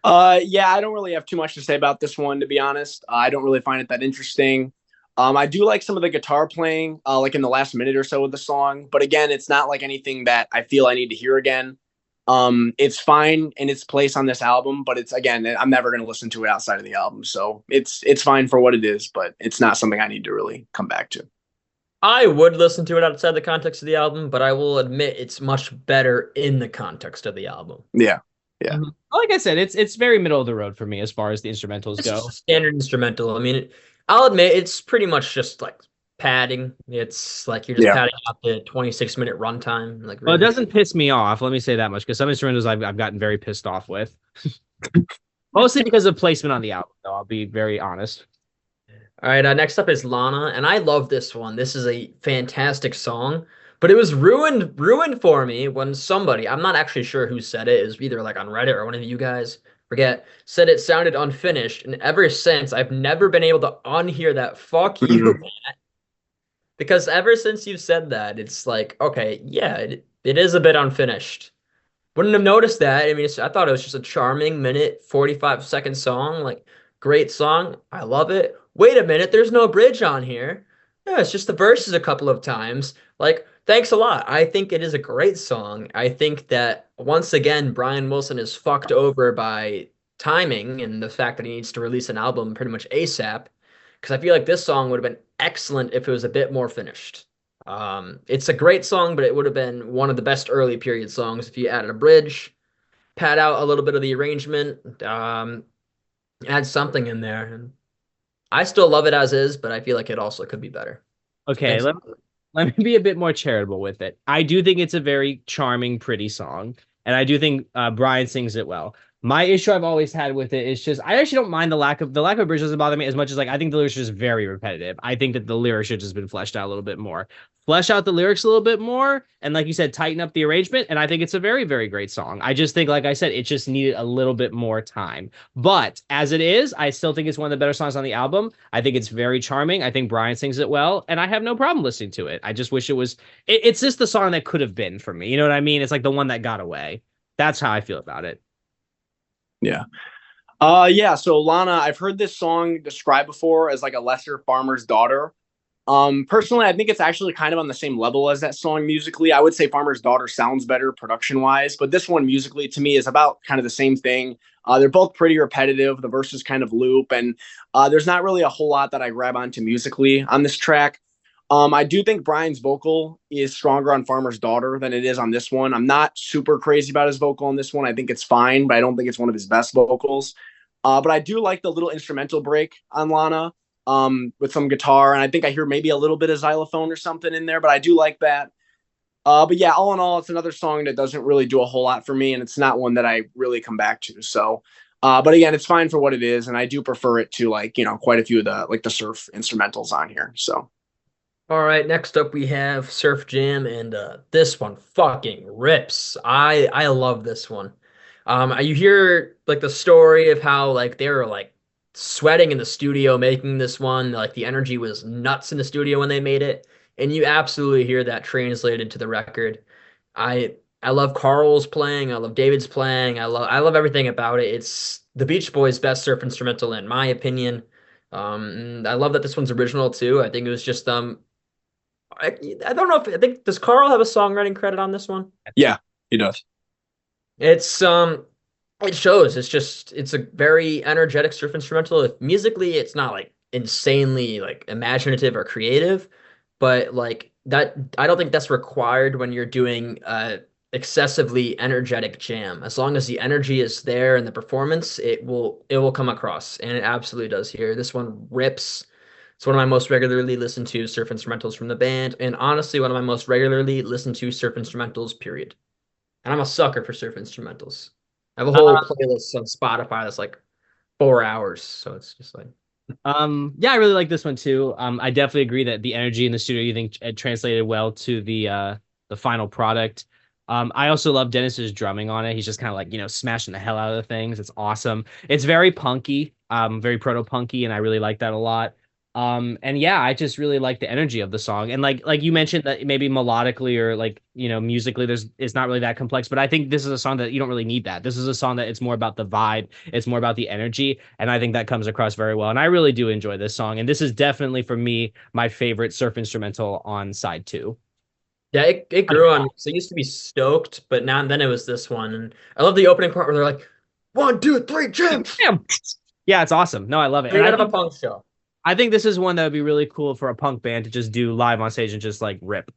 Yeah, I don't really have too much to say about this one, to be honest. I don't really find it that interesting. I do like some of the guitar playing, like in the last minute or so of the song. But again, it's not like anything that I feel I need to hear again. It's fine in its place on this album, but it's again, I'm never going to listen to it outside of the album. So it's fine for what it is, but it's not something I need to really come back to. I would listen to it outside the context of the album, but I will admit it's much better in the context of the album. Yeah. Yeah. Mm-hmm. Like I said, it's very middle of the road for me as far as the instrumentals It's go. just a standard instrumental. I mean, I'll admit it's pretty much just like padding. It's like you're just Yeah. padding out the 26-minute runtime. Like Well, it really. doesn't piss me off. Let me say that much because some instrumentals I've gotten very pissed off with. Mostly because of placement on the album, though. I'll be very honest. All right, next up is Lana, and I love this one. This is a fantastic song, but it was ruined for me when somebody, I'm not actually sure who said it, is either like on Reddit or one of you guys, forget, said it sounded unfinished, and ever since I've never been able to unhear that. Fuck you, Mhm. man. Because ever since you've said that, it's like, okay, yeah, it is a bit unfinished. Wouldn't have noticed that. I mean, I thought it was just a charming minute, 45-second song. Like, great song. I love it. Wait a minute, there's no bridge on here. Yeah, it's just the verses a couple of times. Like, thanks a lot. I think it is a great song. I think that once again, Brian Wilson is fucked over by timing and the fact that he needs to release an album pretty much ASAP. Because I feel like this song would have been excellent if it was a bit more finished. It's a great song, but it would have been one of the best early period songs if you added a bridge, pad out a little bit of the arrangement, add something in there. And I still love it as is, but I feel like it also could be better. Okay, Thanks. let me be a bit more charitable with it. I do think it's a very charming, pretty song, and I do think Brian sings it well. My issue I've always had with it is just I actually don't mind the lack of bridge doesn't bother me as much as like I think the lyrics are just very repetitive. I think that the lyrics should just been fleshed out a little bit more. Flesh out the lyrics a little bit more, and like you said, tighten up the arrangement. And I think it's a very, very great song. I just think, like I said, it just needed a little bit more time. But as it is, I still think it's one of the better songs on the album. I think it's very charming. I think Brian sings it well, and I have no problem listening to it. I just wish it was. It's just the song that could have been for me. You know what I mean? It's like the one that got away. That's how I feel about it. Yeah. Yeah. So Lana, I've heard this song described before as like a lesser farmer's daughter. Personally, I think it's actually kind of on the same level as that song musically. I would say Farmer's Daughter sounds better production wise, but this one musically to me is about kind of the same thing. They're both pretty repetitive. The verses kind of loop, and there's not really a whole lot that I grab onto musically on this track. I do think Brian's vocal is stronger on Farmer's Daughter than it is on this one. I'm not super crazy about his vocal on this one. I think it's fine, but I don't think it's one of his best vocals. But I do like the little instrumental break on Lana with some guitar, and I think I hear maybe a little bit of xylophone or something in there, but I do like that. But yeah, all in all, it's another song that doesn't really do a whole lot for me, and it's not one that I really come back to. So, but again, it's fine for what it is, and I do prefer it to like quite a few of the like the surf instrumentals on here. So All right, next up we have Surf Jam, and this one fucking rips. I love this one. You hear like the story of how like they were like sweating in the studio making this one. Like the energy was nuts in the studio when they made it, and you absolutely hear that translated to the record. I love Carl's playing. I love David's playing. I love everything about it. It's the Beach Boys' best surf instrumental in my opinion. And I love that this one's original too. I think it was just I don't know if I think does Carl have a songwriting credit on this one? Yeah, he does. It's it shows. It's a very energetic surf instrumental. If musically it's not like insanely like imaginative or creative, but like that I don't think that's required when you're doing excessively energetic jam. As long as the energy is there and the performance, it will come across and it absolutely does here. This one rips. It's one of my most regularly listened to surf instrumentals from the band, and honestly, one of my most regularly listened to surf instrumentals, period. And I'm a sucker for surf instrumentals. I have a whole playlist on Spotify that's like 4 hours, so it's just like Yeah, I really like this one too. I definitely agree that the energy in the studio, you think it translated well to the final product. I also love Dennis's drumming on it. He's just kind of like, smashing the hell out of the things. It's awesome. It's very punky, very proto-punky, and I really like that a lot. And yeah, I just really like the energy of the song. And like you mentioned that maybe melodically or like, musically it's not really that complex, but I think this is a song that you don't really need that. This is a song that it's more about the vibe, it's more about the energy, and I think that comes across very well. And I really do enjoy this song. And this is definitely for me my favorite surf instrumental on side two. yeah, it grew on me. So it used to be Stoked, but now and then it was this one. And I love the opening part where they're like, 1, 2, 3, jam. Damn. Yeah, it's awesome. No, I love it. Straight And out of a punk show. I think this is one that would be really cool for a punk band to just do live on stage and just like rip.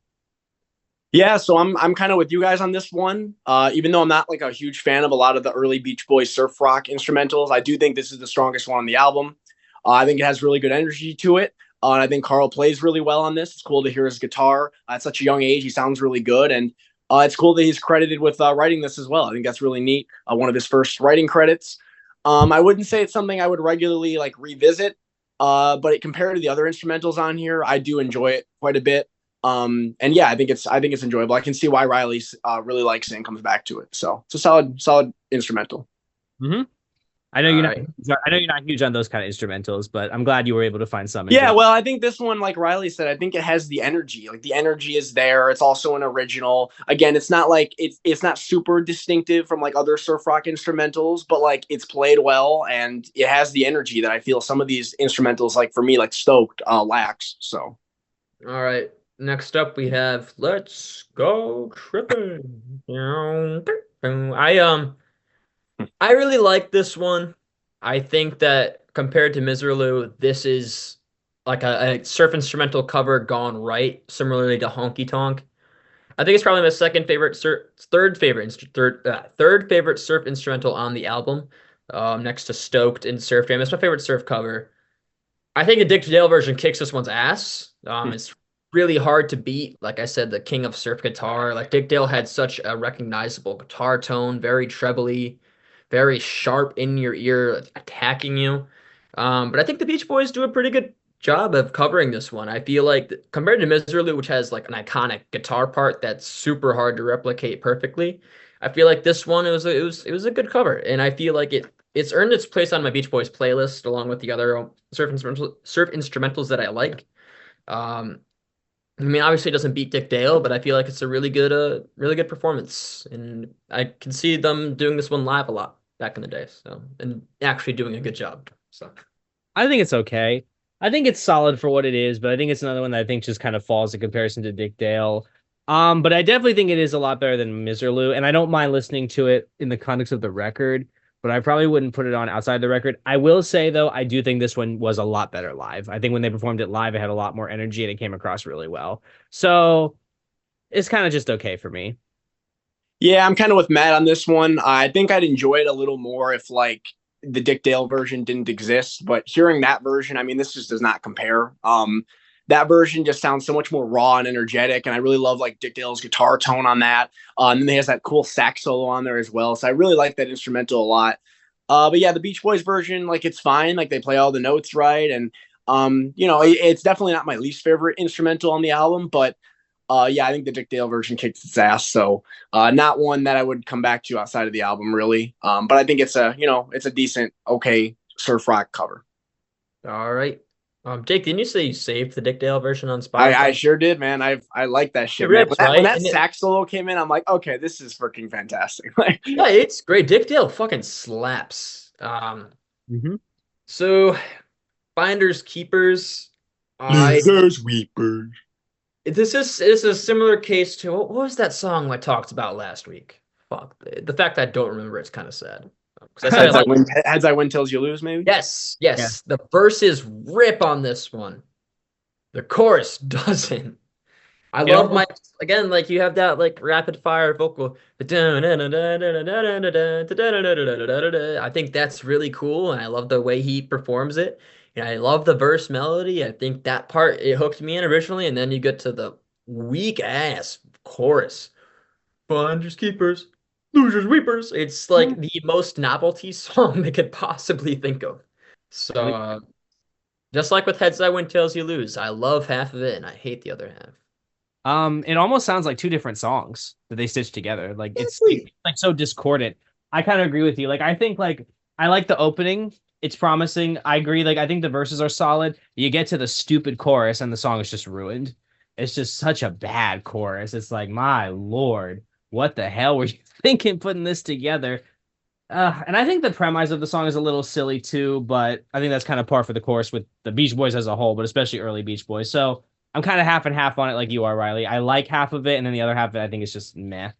Yeah, so I'm kind of with you guys on this one. Even though I'm not like a huge fan of a lot of the early Beach Boys surf rock instrumentals, I do think this is the strongest one on the album. I think it has really good energy to it. And I think Carl plays really well on this. It's cool to hear his guitar at such a young age. He sounds really good. And it's cool that he's credited with writing this as well. I think that's really neat. One of his first writing credits. I wouldn't say it's something I would regularly like revisit, but compared to the other instrumentals on here, I do enjoy it quite a bit. And yeah, I think it's enjoyable. I can see why Riley really likes it and comes back to it. So it's a solid instrumental. Mm-hmm. I know All you're not. right. I know you're not huge on those kind of instrumentals, but I'm glad you were able to find some Yeah, enjoyment. well, I think this one, like Riley said, I think it has the energy. Like the energy is there. It's also an original. Again, it's not like it's not super distinctive from like other surf rock instrumentals, but like it's played well and it has the energy that I feel some of these instrumentals, like for me, like Stoked, lacks. So All right. Next up we have Let's Go Tripping. I really like this one. I think that compared to Miserlou, this is like a surf instrumental cover gone right, similarly to Honky Tonk. I think it's probably my third favorite surf instrumental on the album, next to Stoked and Surf Jam. It's my favorite surf cover. I think the Dick Dale version kicks this one's ass. It's really hard to beat. Like I said, the king of surf guitar. Like Dick Dale had such a recognizable guitar tone, very trebly, very sharp in your ear, attacking you. But I think the Beach Boys do a pretty good job of covering this one. I feel like compared to Miserly, which has like an iconic guitar part that's super hard to replicate perfectly, I feel like this one it was a good cover, and I feel like it's earned its place on my Beach Boys playlist along with the other surf instrumentals that I like. Um, I mean, obviously it doesn't beat Dick Dale, but I feel like it's a really good performance, and I can see them doing this one live a lot back in the day. So, and actually doing a good job. So, I think it's okay. I think it's solid for what it is, but I think it's another one that I think just kind of falls in comparison to Dick Dale. But I definitely think it is a lot better than Miserlou, and I don't mind listening to it in the context of the record, but I probably wouldn't put it on outside the record. I will say though, I do think this one was a lot better live. I think when they performed it live, it had a lot more energy and it came across really well. So it's kind of just okay for me. yeah, I'm kind of with Matt on this one. I think I'd enjoy it a little more if like the Dick Dale version didn't exist, but hearing that version, I mean, this just does not compare. That version just sounds so much more raw and energetic, and I really love like Dick Dale's guitar tone on that. And then he has that cool sax solo on there as well, so I really like that instrumental a lot. But yeah, the Beach Boys version, like it's fine, like they play all the notes right, and It's definitely not my least favorite instrumental on the album, but yeah, I think the Dick Dale version kicks its ass. So not one that I would come back to outside of the album, really. But I think it's a decent, okay surf rock cover. All right. Jake, didn't you say you saved the Dick Dale version on I Spotify? sure did, man. I like that It shit, man. rips, When right? that And it, sax solo came in, I'm like, okay, this is freaking fantastic. Like, yeah, it's great. Dick Dale fucking slaps. Hmm. So Finders Keepers. I Losers, weepers. This is a similar case to what was that song I talked about last week? Fuck. The fact that I don't remember it's kind of sad. Because I said I like Heads I win, tails you lose, maybe. yes, Yeah. yes. The verses rip on this one. The chorus doesn't. I It love almost my again, like you have that like rapid fire vocal. I think that's really cool, and I love the way he performs it. And I love the verse melody. I think that part it hooked me in originally, and then you get to the weak ass chorus. Finders keepers, losers weepers. It's like the most novelty song they could possibly think of. So just like with Heads I Win, Tails You Lose, I love half of it and I hate the other half. It almost sounds like two different songs that they stitched together. Like it's Exactly. like so discordant. I kind of agree with you. Like I think like I like the opening. It's promising. I agree. Like I think the verses are solid. You get to the stupid chorus and the song is just ruined. It's just such a bad chorus. It's like, my Lord, what the hell were you thinking putting this together? And I think the premise of the song is a little silly too, but I think that's kind of par for the course with the Beach Boys as a whole, but especially early Beach Boys. So I'm kind of half and half on it, like you are, Riley. I like half of it, and then the other half of it, I think is just meh.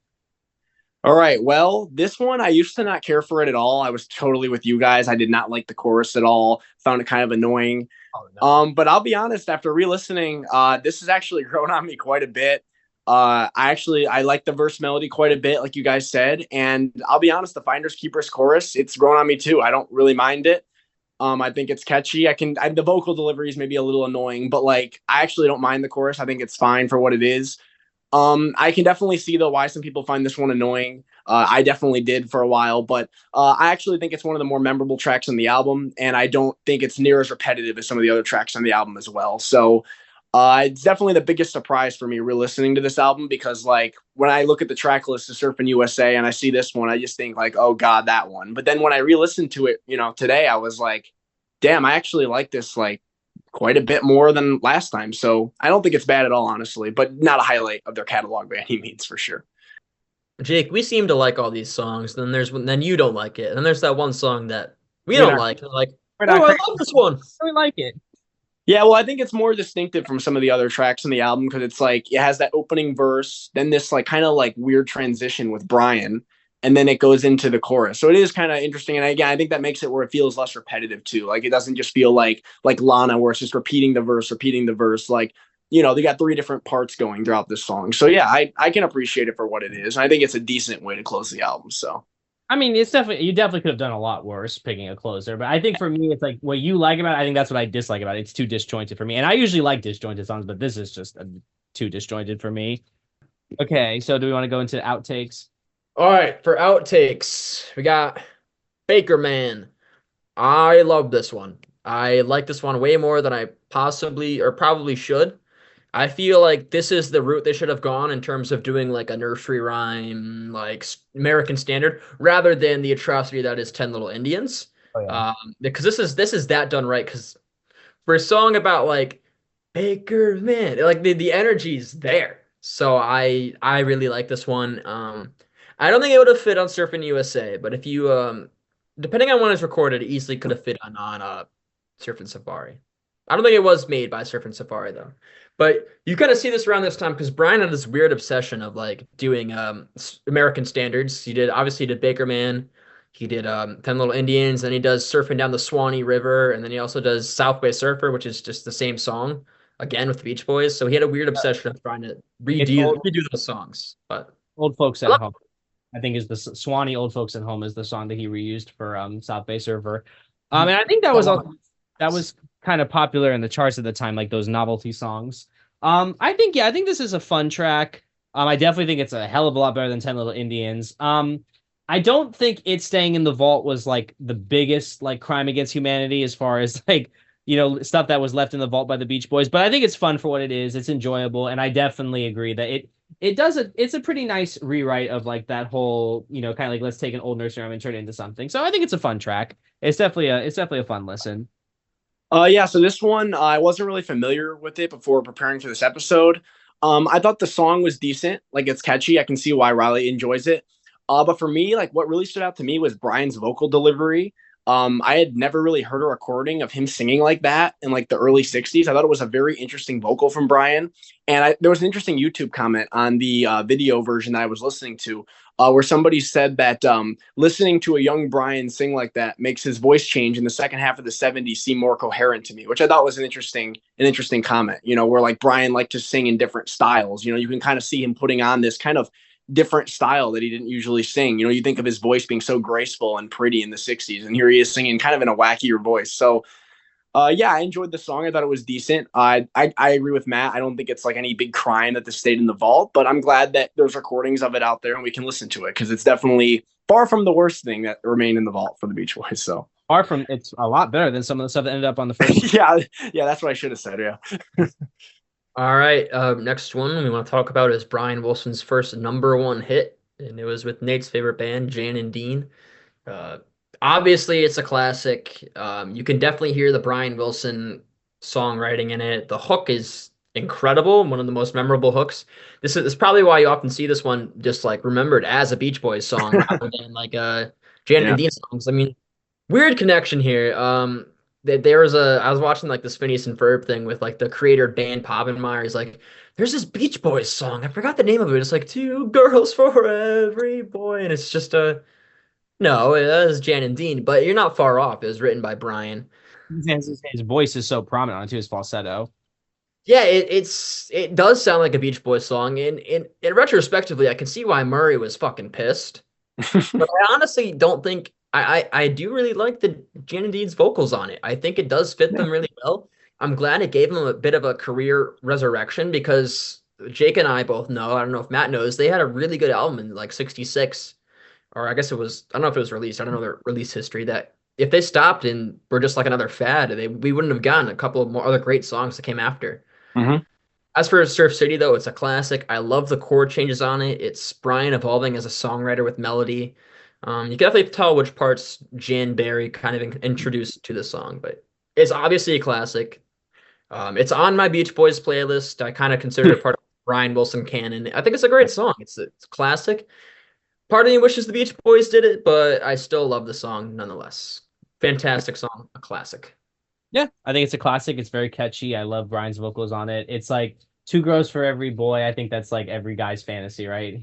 All right. Well, this one I used to not care for it at all. I was totally with you guys. I did not like the chorus at all. Found it kind of annoying. Oh no. But I'll be honest, after re-listening, this has actually grown on me quite a bit. I like the verse melody quite a bit, like you guys said. And I'll be honest, the Finders Keepers chorus, it's grown on me too. I don't really mind it. I think it's catchy. The vocal delivery is maybe a little annoying, but like I actually don't mind the chorus. I think it's fine for what it is. I can definitely see though why some people find this one annoying. I definitely did for a while, but I actually think it's one of the more memorable tracks on the album, and I don't think it's near as repetitive as some of the other tracks on the album as well. So it's definitely the biggest surprise for me re-listening to this album because like when I look at the track list of Surfin U.S.A. and I see this one, I just think like, oh god, that one. But then when I re-listened to it, today, I was like, damn, I actually like this like quite a bit more than last time. So I don't think it's bad at all, honestly, but not a highlight of their catalog by any means for sure. Jake, we seem to like all these songs. Then you don't like it. And then there's that one song that we We're don't not like. And like, we're oh, not I crazy. love this one. We like it. Yeah, well, I think it's more distinctive from some of the other tracks in the album because it's like it has that opening verse, then this like kind of like weird transition with Brian, and then it goes into the chorus. So it is kind of interesting. And again, I think that makes it where it feels less repetitive too. Like it doesn't just feel like Lana, where it's just repeating the verse, repeating the verse. Like, they got three different parts going throughout this song. So yeah, I can appreciate it for what it is. And I think it's a decent way to close the album. So I mean, it's definitely you definitely could have done a lot worse picking a closer, but I think for me, it's like what you like about it. I think that's what I dislike about it. It's too disjointed for me, and I usually like disjointed songs, but this is just too disjointed for me. Okay, so do we want to go into outtakes? All right, for outtakes, we got Baker Man. I love this one. I like this one way more than I possibly or probably should. I feel like this is the route they should have gone in terms of doing like a nursery rhyme, like American Standard, rather than the atrocity that is 10 Little Indians. Oh yeah. Because this is that done right. Because for a song about like Baker Man, like the energy's there. So I really like this one. I don't think it would have fit on Surfin' USA, but if you depending on when it's recorded, it easily could have fit on Surfin' Safari. I don't think it was made by Surfin' Safari though. But you kind of see this around this time because Brian had this weird obsession of like doing American standards. He did Baker Man, he did 10 Little Indians, then he does Surfing Down the Swanee River, and then he also does South Bay Surfer, which is just the same song again with the Beach Boys. So he had a weird obsession of trying to It's redo those songs. But old folks I at love home. I think is the Swanee Old Folks at Home is the song that he reused for South Bay Server. And I think that was it. also that was kind of popular in the charts at the time, like those novelty songs. I think this is a fun track. I definitely think it's a hell of a lot better than 10 Little Indians. I don't think it staying in the vault was like the biggest like crime against humanity as far as like stuff that was left in the vault by the Beach Boys. But I think it's fun for what it is. It's enjoyable, and I definitely agree that it's a pretty nice rewrite of like that whole, kind of like let's take an old nursery rhyme and turn it into something. So I think it's a fun track. It's definitely a fun listen. Yeah, so this one I wasn't really familiar with it before preparing for this episode. I thought the song was decent, like it's catchy. I can see why Riley enjoys it. But for me, like what really stood out to me was Brian's vocal delivery. I had never really heard a recording of him singing like that in like the early 60s. I thought it was a very interesting vocal from Brian. And there was an interesting YouTube comment on the video version that I was listening to, where somebody said that listening to a young Brian sing like that makes his voice change in the second half of the 70s seem more coherent to me, which I thought was an interesting comment, where like Brian liked to sing in different styles. You can kind of see him putting on this kind of different style that he didn't usually sing. You think of his voice being so graceful and pretty in the 60s, and here he is singing kind of in a wackier voice. So yeah, I enjoyed the song. I thought it was decent. I agree with Matt. I don't think it's like any big crime that this stayed in the vault, but I'm glad that there's recordings of it out there and we can listen to it, because it's definitely far from the worst thing that remained in the vault for the Beach Boys. So Far from it's a lot better than some of the stuff that ended up on the first. yeah, that's what I should have said. Yeah. All right, next one we want to talk about is Brian Wilson's first #1 hit, and it was with Nate's favorite band, Jan and Dean. Uh, Obviously, it's a classic. You can definitely hear the Brian Wilson songwriting in it. The hook is incredible, one of the most memorable hooks. This is probably why you often see this one just like remembered as a Beach Boys song rather than like a Janet and Yeah. Dean songs. I mean, weird connection here. There was I was watching like this Phineas and Ferb thing with like the creator Dan Povenmire. He's like, there's this Beach Boys song. I forgot the name of it. It's like two girls for every boy, and it's just a no, it was Jan and Dean, but you're not far off. It was written by Brian. His voice is so prominent on it too, his falsetto. Yeah, it does sound like a Beach Boys song. In retrospectively, I can see why Murray was fucking pissed. But I honestly don't think I do really like the Jan and Dean's vocals on it. I think it does fit them really well. I'm glad it gave them a bit of a career resurrection because Jake and I both know, I don't know if Matt knows, they had a really good album in like 66, or I guess it was, I don't know if it was released. I don't know their release history. That if they stopped and were just like another fad, we wouldn't have gotten a couple of more other great songs that came after. Hmm. As for Surf City, though, it's a classic. I love the chord changes on it. It's Brian evolving as a songwriter with melody. You can definitely tell which parts Jan Barry kind of introduced to the song, but it's obviously a classic. It's on my Beach Boys playlist. I kind of consider it part of Brian Wilson canon. I think it's a great song. It's classic. Part of me wishes the Beach Boys did it, but I still love the song nonetheless. Fantastic song, a classic. Yeah, I think it's a classic. It's very catchy. I love Brian's vocals on it. It's like two girls for every boy. I think that's like every guy's fantasy, right?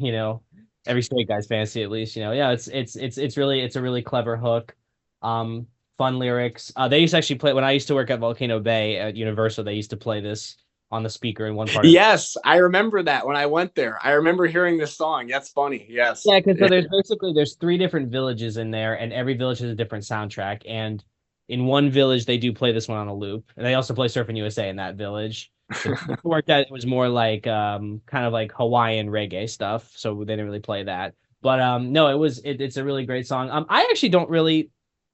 Every straight guy's fantasy at least. Yeah, it's a really clever hook. Um, Fun lyrics. They used to actually play when I used to work at Volcano Bay at Universal. They used to play this on the speaker in one part of the. Yes, I remember that when I went there. I remember hearing this song. That's funny. Yes. Yeah, because so there's three different villages in there, and every village has a different soundtrack. And in one village, they do play this one on a loop, and they also play Surfin U.S.A. in that village. The work that it was more like kind of like Hawaiian reggae stuff, so they didn't really play that. But no, it's a really great song. I actually don't really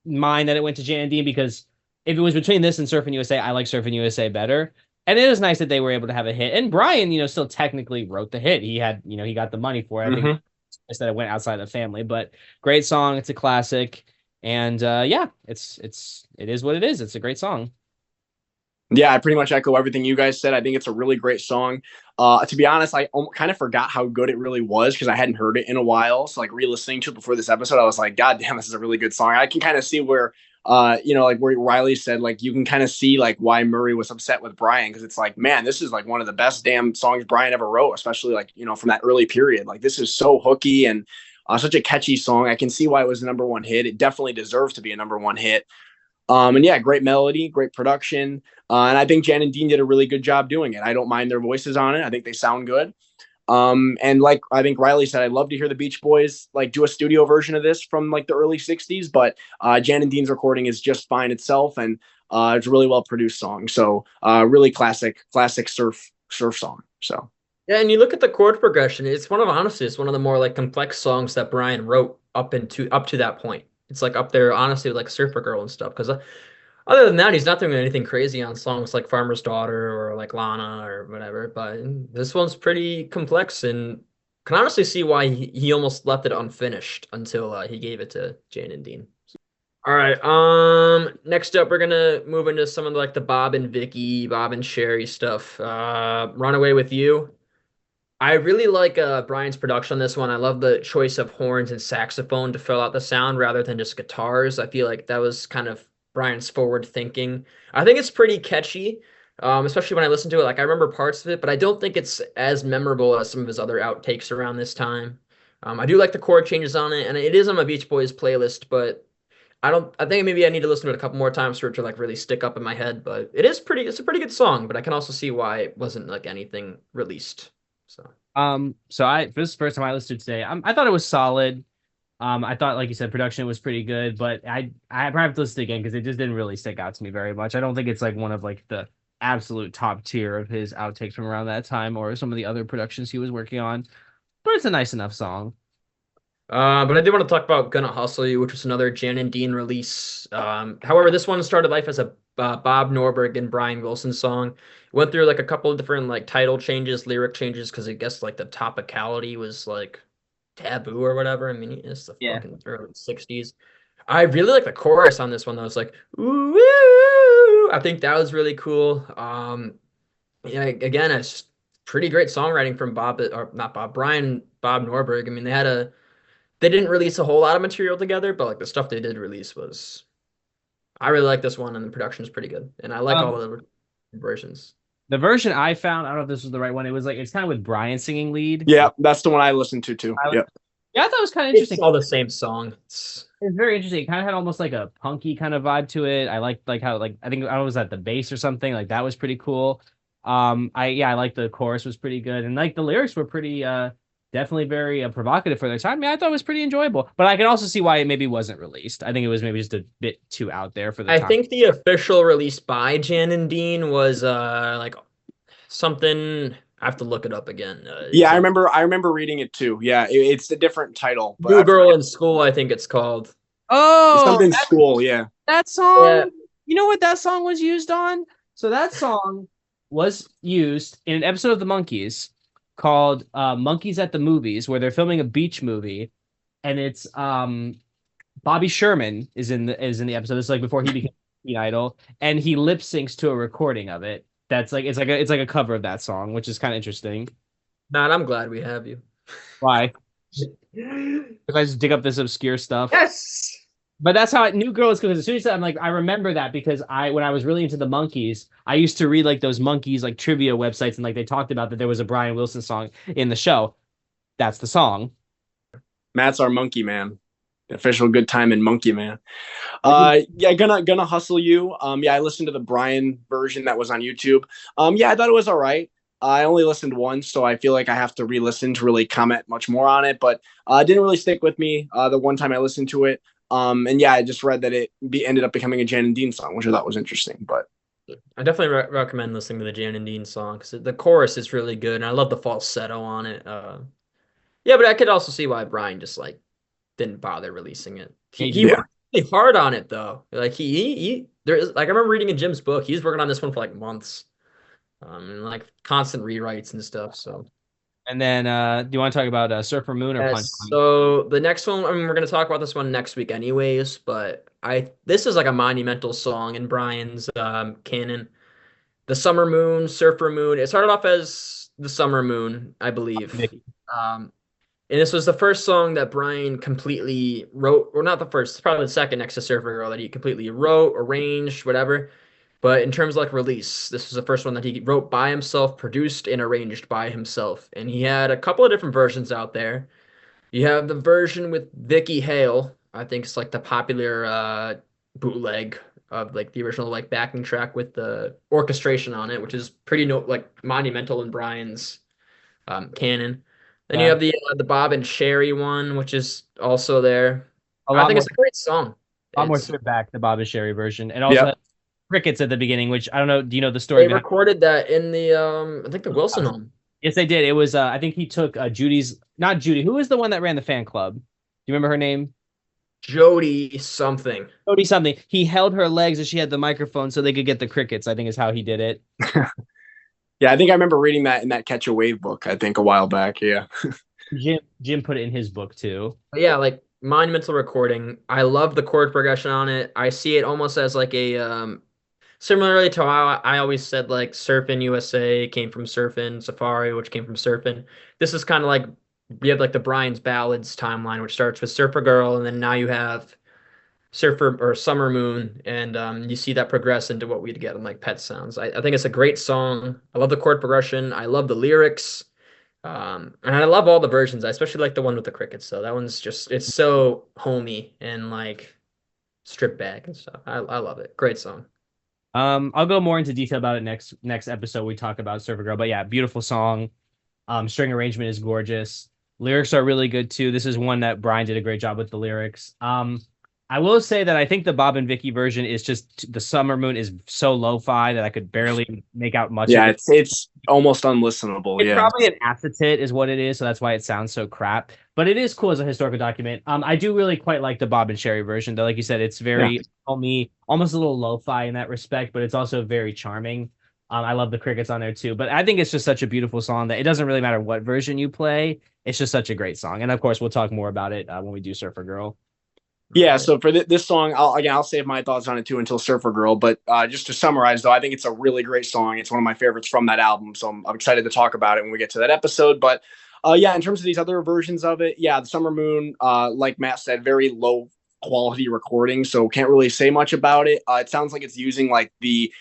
mind that it went to Jan and Dean because if it was between this and Surfin U.S.A., I like Surfin U.S.A. better. And it was nice that they were able to have a hit. And Brian, still technically wrote the hit. He had, he got the money for it. I think it's that it went outside the family, but great song. It's a classic. And yeah, it is what it is. It's a great song. Yeah, I pretty much echo everything you guys said. I think it's a really great song. To be honest, I kind of forgot how good it really was because I hadn't heard it in a while. So like re-listening to it before this episode, I was like, God damn, this is a really good song. I can kind of see where like where Riley said, like you can kind of see like why Murray was upset with Brian, because it's like, man, this is like one of the best damn songs Brian ever wrote, especially like, from that early period. Like this is so hooky and such a catchy song. I can see why it was the #1 hit. It definitely deserves to be a #1 hit. And yeah, great melody, great production. And I think Jan and Dean did a really good job doing it. I don't mind their voices on it. I think they sound good. And like I think Riley said, I'd love to hear the Beach Boys like do a studio version of this from like the early 60s, but Jan and Dean's recording is just fine itself, and it's a really well produced song. So really classic surf song. So Yeah, and you look at the chord progression, it's one of the more like complex songs that Brian wrote up to that point. It's like up there honestly with like Surfer Girl and stuff because Other than that, he's not doing anything crazy on songs like Farmer's Daughter or like Lana or whatever. But this one's pretty complex and can honestly see why he almost left it unfinished until he gave it to Jane and Dean. All right. Next up, we're gonna move into some of like the Bob and Vicky, Bob and Sherry stuff. Runaway with You. I really like Brian's production on this one. I love the choice of horns and saxophone to fill out the sound rather than just guitars. I feel like that was kind of Brian's forward thinking. I think it's pretty catchy, especially when I listen to it. Like I remember parts of it, but I don't think it's as memorable as some of his other outtakes around this time. I do like the chord changes on it, and it is on my Beach Boys playlist, but I don't. I think maybe I need to listen to it a couple more times for it to like really stick up in my head. But it is pretty. It's a pretty good song, but I can also see why it wasn't like anything released. So. So this is the first time I listened today. I thought it was solid. I thought, like you said, production was pretty good, but I probably have to listen again because it just didn't really stick out to me very much. I don't think it's like one of like the absolute top tier of his outtakes from around that time or some of the other productions he was working on. But it's a nice enough song. But I do want to talk about Gonna Hustle You, which was another Jan and Dean release. However, this one started life as a Bob Norberg and Brian Wilson song. Went through like a couple of different like title changes, lyric changes, because I guess like the topicality was like taboo or whatever. I mean, it's the Yeah. fucking early 60s. I really like the chorus on this one though. It's like, ooh, ooh. I think that was really cool. Yeah, again, it's pretty great songwriting from Bob, or not Bob, Brian, Bob Norberg. I mean, they didn't release a whole lot of material together, but like the stuff they did release was I really like this one and the production's pretty good. And I like all Um, the versions. the version I found, I don't know if this was the right one. It was like it's kind of with Brian singing lead. Yeah, that's the one I listened to too. I, Yep. yeah, I thought it was kind of It's interesting. all the same song. It's very interesting. It kind of had almost like a punky kind of vibe to it. I liked like how like I think I was at the bass or something like that was pretty cool. I like the chorus was pretty good and like the lyrics were pretty definitely very provocative for their time. Yeah, I thought it was pretty enjoyable. But I can also see why it maybe wasn't released. I think it was maybe just a bit too out there for the I time. think the official release by Jan and Dean was like something I have to look it up again. Yeah, Is it I remember reading it too. Yeah, it's a different title, but New I Girl forget. in School, I think it's called. It's Oh, something school. Yeah. that Yeah. song. You know what that song was used on? So that song was used in an episode of The Monkees called Monkeys at the Movies, where they're filming a beach movie, and it's Bobby Sherman is in the episode. This is like before he became Teen Idol, and he lip syncs to a recording of it. That's like it's like a cover of that song, which is kind of interesting. Matt, I'm glad we have you. Why? If I just dig up this obscure stuff. Yes. But that's how New Girl is because as soon as I'm like I remember that because when I was really into the Monkees, I used to read like those Monkees like trivia websites and like they talked about that there was a Brian Wilson song in the show. That's the song. Matt's our monkey man. The official Good Timin monkey man. Yeah, gonna hustle you. Yeah, I listened to the Brian version that was on YouTube. Yeah, I thought it was all right. I only listened once, so I feel like I have to re-listen to really comment much more on it. But it didn't really stick with me the one time I listened to it. And yeah, I just read that ended up becoming a Jan and Dean song, which I thought was interesting. But I definitely recommend listening to the Jan and Dean song because the chorus is really good, and I love the falsetto on it. Yeah, but I could also see why Brian just like didn't bother releasing it. He yeah, worked really hard on it though. Like he there is like I remember reading in Jim's book, he's working on this one for like months, and like constant rewrites and stuff. So. And then do you want to talk about Surfer Moon or Punch Yes. Line? So the next one, I mean, we're gonna talk about this one next week, anyways. But this is like a monumental song in Brian's canon. The Summer Moon, Surfer Moon. It started off as the Summer Moon, I believe. Um, and this was the first song that Brian completely wrote, or not the first, it's probably the second next to Surfer Girl that he completely wrote, arranged, whatever. But in terms of like release, this was the first one that he wrote by himself, produced and arranged by himself. And he had a couple of different versions out there. You have the version with Vicky Hale. I think it's like the popular bootleg of like the original like backing track with the orchestration on it, which is pretty like monumental in Brian's canon. Then you Yeah, have the Bob and Sherry one, which is also there. a I lot think more, it's a great song. a lot more It's stripped back the Bob and Sherry version, and also yeah. had crickets at the beginning, which I don't know. Do you know the story they behind? recorded that in the I think the Wilson home. Yes, they did. It was I think he took Judy's not Judy. Who was the one that ran the fan club? Do you remember her name? Jody something. Cody something. He held her legs as she had the microphone so they could get the crickets, I think is how he did it. Yeah, I think I remember reading that in that Catch a Wave book, I think a while back. Yeah. Jim put it in his book too. But yeah, like monumental recording. I love the chord progression on it. I see it almost as like a similarly to how I always said like Surfin USA came from Surfin Safari, which came from Surfin. This is kind of like we have like the Brian's Ballads timeline, which starts with Surfer Girl, and then now you have Surfer or Summer Moon, and you see that progress into what we'd get in like Pet Sounds. I think it's a great song. I love the chord progression. I love the lyrics. And I love all the versions. I especially like the one with the crickets. So that one's just it's so homey and like stripped back and stuff. I love it. Great song. I'll go more into detail about it next episode. We talk about Surfer Girl, but yeah, beautiful song. String arrangement is gorgeous. Lyrics are really good too. This is one that Brian did a great job with the lyrics. I will say that I think the Bob and Vicky version is just the Summer Moon is so lo-fi that I could barely make out much of Yeah, it. it's almost unlistenable. It's Yeah. probably an acetate, is what it is, so that's why it sounds so crap. But it is cool as a historical document. I do really quite like the Bob and Sherry version, though. Like you said, it's Yeah. very homey, almost a little lo-fi in that respect, but it's also very charming. I love the crickets on there too. But I think it's just such a beautiful song that it doesn't really matter what version you play. It's just such a great song. And of course, we'll talk more about it when we do Surfer Girl. Yeah, so for this song, I'll save my thoughts on it too until Surfer Girl. But just to summarize, though, I think it's a really great song. It's one of my favorites from that album, so I'm excited to talk about it when we get to that episode. But yeah, in terms of these other versions of it, yeah, the Summer Moon, like Matt said, very low quality recording, so can't really say much about it. It sounds like it's using like the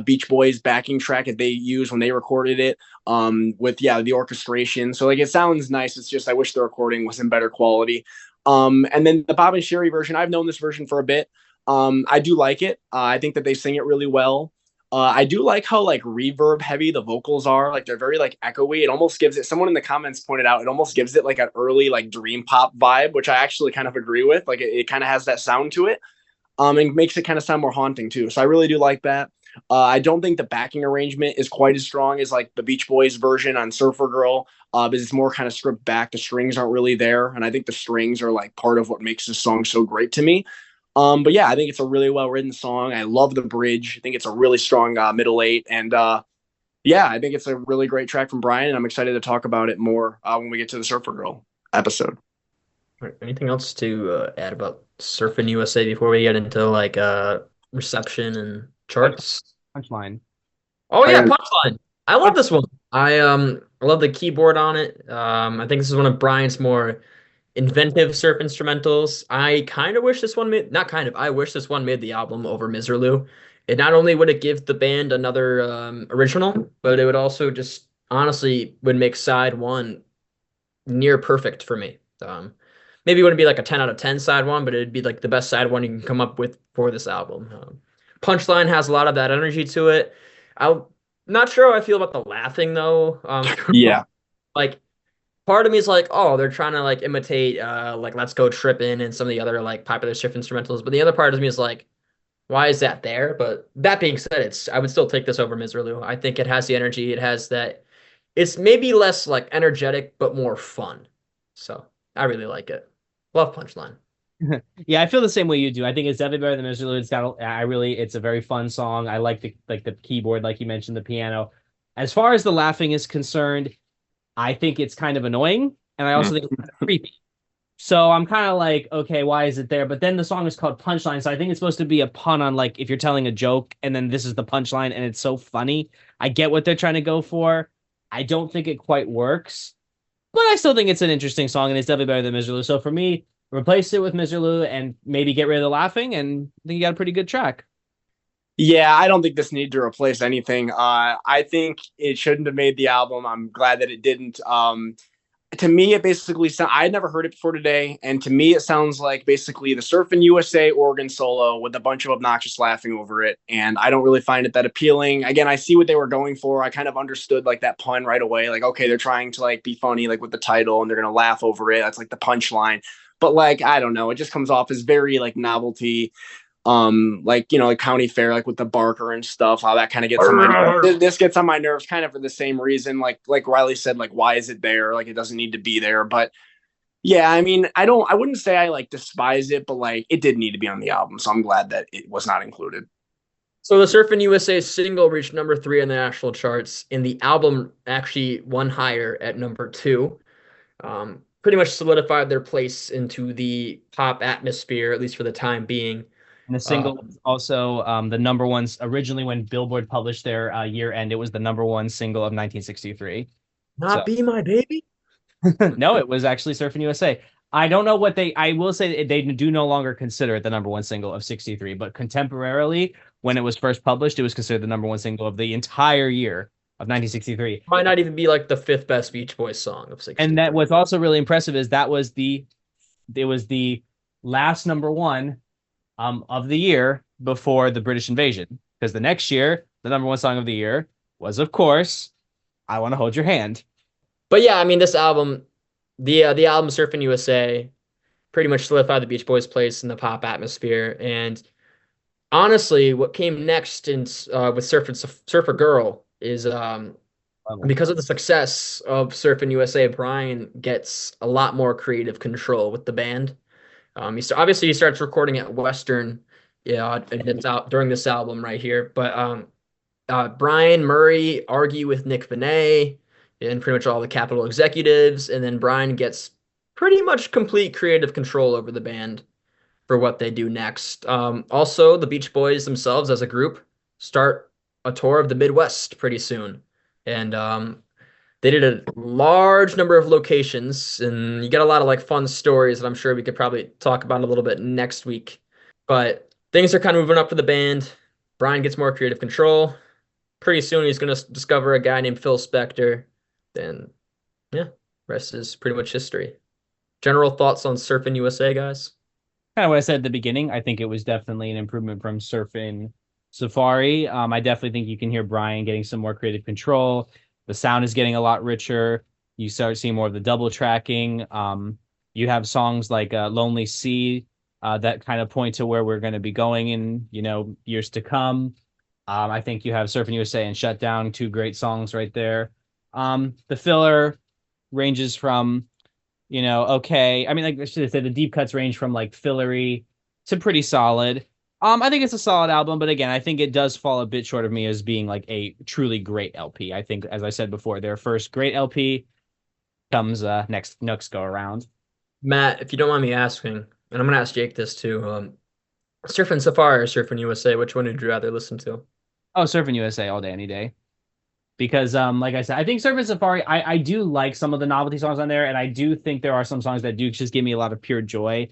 Beach Boys backing track that they used when they recorded it, with the orchestration. So like it sounds nice. It's just I wish the recording was in better quality. And then the Bob and Sherry version, I've known this version for a bit. I do like it. I think that they sing it really well. I do like how like reverb heavy the vocals are. Like they're very like echoey. It almost gives it. Someone in the comments pointed out it almost gives it like an early like dream pop vibe, which I actually kind of agree with. Like it kind of has that sound to it. And makes it kind of sound more haunting too. So I really do like that. I don't think the backing arrangement is quite as strong as like the Beach Boys version on Surfer Girl, because it's more kind of stripped back. The strings aren't really there, and I think the strings are like part of what makes this song so great to me. But yeah, I think it's a really well written song. I love the bridge. I think it's a really strong middle eight, and yeah, I think it's a really great track from Brian, and I'm excited to talk about it more when we get to the Surfer Girl episode. Anything else to add about Surfing USA before we get into like reception and charts? Punchline. Oh I yeah, got Punchline. I love this one. I love the keyboard on it. I think this is one of Brian's more inventive surf instrumentals. I kind of wish this one made not kind of. I wish this one made the album over Miserlou. It not only would it give the band another original, but it would also just honestly would make side one near perfect for me. Maybe it wouldn't be like a 10 out of 10 side one, but it'd be like the best side one you can come up with for this album. Punchline has a lot of that energy to it. I'm not sure how I feel about the laughing though. Yeah. Like part of me is like, oh, they're trying to like imitate like Let's Go Trippin' and some of the other like popular surf instrumentals. But the other part of me is like, why is that there? But that being said, it's I would still take this over Miserlou. I think it has the energy, it has that it's maybe less like energetic, but more fun. So I really like it. Love Punchline. Yeah, I feel the same way you do. I think it's definitely better than Miserlou. It's a very fun song. I like the keyboard, like you mentioned, the piano. As far as the laughing is concerned, I think it's kind of annoying, and I also think it's kind of creepy. So I'm kind of like, okay, why is it there? But then the song is called Punchline, so I think it's supposed to be a pun on like if you're telling a joke, and then this is the punchline, and it's so funny. I get what they're trying to go for. I don't think it quite works, but I still think it's an interesting song, and it's definitely better than Miserlou. So for me, replace it with Miserlou and maybe get rid of the laughing, and I think you got a pretty good track. Yeah, I don't think this needed to replace anything. I think it shouldn't have made the album. I'm glad that it didn't. To me, it basically sounds. I had never heard it before today, and to me, it sounds like basically the Surfin USA organ solo with a bunch of obnoxious laughing over it. And I don't really find it that appealing. Again, I see what they were going for. I kind of understood like that pun right away. Like, okay, they're trying to like be funny, like with the title, and they're gonna laugh over it. That's like the punchline. But like, I don't know. It just comes off as very like novelty, like like county fair, like with the barker and stuff, how that kind of gets on my nerves. This gets on my nerves kind of for the same reason, like Riley said, like why is it there, like it doesn't need to be there. But Yeah, I mean, I wouldn't say I like despise it, but like it did need to be on the album, so I'm glad that it was not included. So the Surfin' USA single reached number three on the national charts, and the album actually won higher at number two. Pretty much solidified their place into the pop atmosphere, at least for the time being. And the Uh, single was also the number one originally when Billboard published their year end. It was the number one single of 1963. So Not Be My Baby? no, it was actually Surfing USA. I don't know what I will say they do no longer consider it the number one single of 63, but contemporarily, when it was first published, it was considered the number one single of the entire year of 1963. Might not even be like the fifth best Beach Boys song of And that 63. what's also really impressive is it was the last number one of the year before the British invasion. Because the next year, the number one song of the year was, of course, I Want to Hold Your Hand. But yeah, I mean, this album, the album Surfin' USA, pretty much solidified the Beach Boys' place in the pop atmosphere. And honestly, what came next in with Surfer Girl is Level. because of the success of Surfin' USA, Brian gets a lot more creative control with the band. Obviously he starts recording at Western, yeah, and it's out during this album right here. But Brian Murray argue with Nick Venet and pretty much all the Capitol executives, and then Brian gets pretty much complete creative control over the band for what they do next. Also, the Beach Boys themselves as a group start a tour of the Midwest pretty soon, and they did a large number of locations, and you get a lot of like fun stories that I'm sure we could probably talk about a little bit next week. But things are kind of moving up for the band. Brian gets more creative control. Pretty soon he's going to discover a guy named Phil Spector. Then, yeah, rest is pretty much history. General thoughts on Surfing USA, guys? Kind of what I said at the beginning. I think it was definitely an improvement from Surfing Safari. I definitely think you can hear Brian getting some more creative control. The sound is getting a lot richer. You start seeing more of the double tracking. You have songs like Lonely Sea that kind of point to where we're going to be going in, years to come. I think you have Surfing USA and Shutdown, two great songs right there. The filler ranges from okay. I mean, like I should have said, the deep cuts range from like fillery to pretty solid. I think it's a solid album, but again, I think it does fall a bit short of me as being like a truly great LP. I think, as I said before, their first great LP comes next go around. Matt, if you don't mind me asking, and I'm going to ask Jake this too, Surfing Safari or Surfing USA, which one would you rather listen to? Oh, Surfing USA all day, any day. Because like I said, I think Surfing Safari, I do like some of the novelty songs on there, and I do think there are some songs that do just give me a lot of pure joy.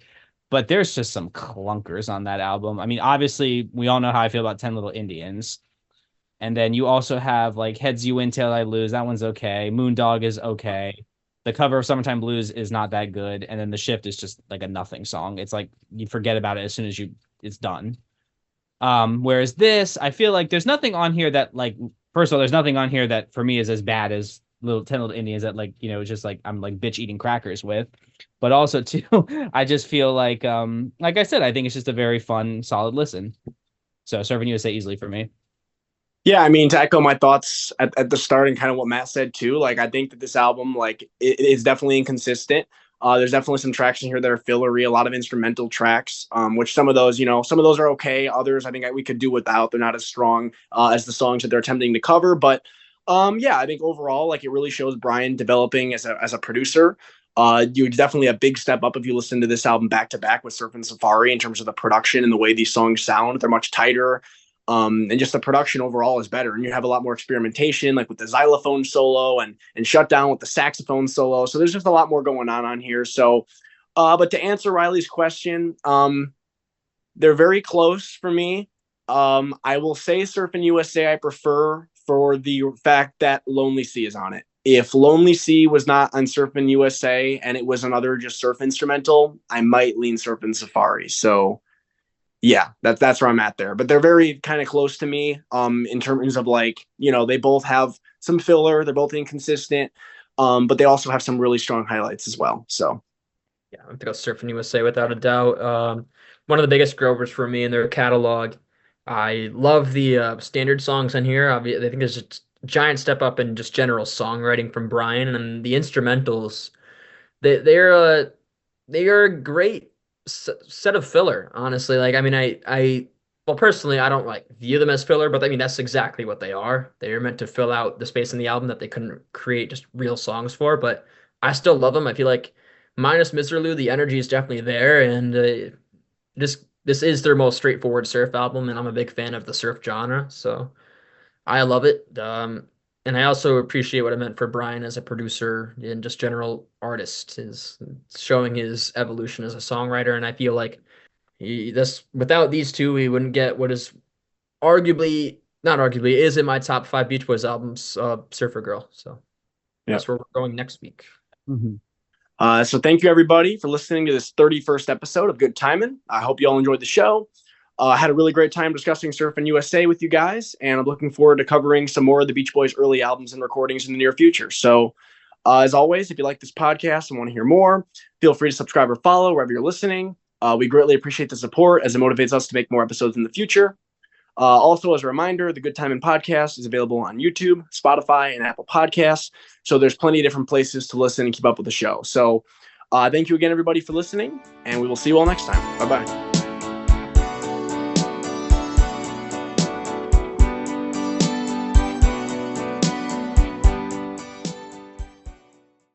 But there's just some clunkers on that album. I mean, obviously, we all know how I feel about 10 Little Indians. And then you also have like Heads You Win, Tail I Lose. That one's okay. Moondog is okay. The cover of Summertime Blues is not that good. And then The Shift is just like a nothing song. It's like you forget about it as soon as it's done. Whereas this, I feel like there's nothing on here that like first of all, there's nothing on here that for me is as bad as little 10 Little Indians that like, it's just like I'm like bitch eating crackers with. But also too, I just feel like I said, I think it's just a very fun, solid listen. So Serving USA easily for me. Yeah, I mean, to echo my thoughts at the start and kind of what Matt said too, like I think that this album, like it is definitely inconsistent. There's definitely some tracks in here that are fillery, a lot of instrumental tracks, which some of those, some of those are okay. Others, I think we could do without. They're not as strong as the songs that they're attempting to cover. But yeah, I think overall, like it really shows Brian developing as a producer. You definitely a big step up if you listen to this album back to back with Surfin' Safari in terms of the production and the way these songs sound. They're much tighter. And just the production overall is better. And you have a lot more experimentation, like with the xylophone solo and Shutdown with the saxophone solo. So there's just a lot more going on here. So, but to answer Riley's question, they're very close for me. I will say Surfin' USA I prefer for the fact that Lonely Sea is on it. If Lonely Sea was not on Surfin' USA and it was another just surf instrumental, I might lean Surfin' Safari. So yeah, that's where I'm at there. But they're very kind of close to me in terms of like, they both have some filler, they're both inconsistent, but they also have some really strong highlights as well. So Yeah, I think I'll Surfing USA without a doubt. One of the biggest grovers for me in their catalog. I love the standard songs on here. I think there's a giant step up in just general songwriting from Brian and the instrumentals. They're they are a great set of filler, honestly. Like, I mean, well, personally, I don't like view them as filler, but I mean, that's exactly what they are. They are meant to fill out the space in the album that they couldn't create just real songs for, but I still love them. I feel like minus Miserloo, the energy is definitely there, and this is their most straightforward surf album, and I'm a big fan of the surf genre, so I love it. And I also appreciate what it meant for Brian as a producer and just general artist, is showing his evolution as a songwriter. And I feel like this without these two, we wouldn't get what is arguably not arguably is in my top five Beach Boys albums, Surfer Girl. So Yeah. that's where we're going next week. So thank you everybody for listening to this 31st episode of Good Timin. I hope you all enjoyed the show. I had a really great time discussing Surfin U.S.A. with you guys, and I'm looking forward to covering some more of the Beach Boys' early albums and recordings in the near future. So, as always, if you like this podcast and want to hear more, feel free to subscribe or follow wherever you're listening. We greatly appreciate the support as it motivates us to make more episodes in the future. Also, as a reminder, the Good Timin podcast is available on YouTube, Spotify, and Apple Podcasts. So there's plenty of different places to listen and keep up with the show. So thank you again, everybody, for listening, and we will see you all next time. Bye-bye.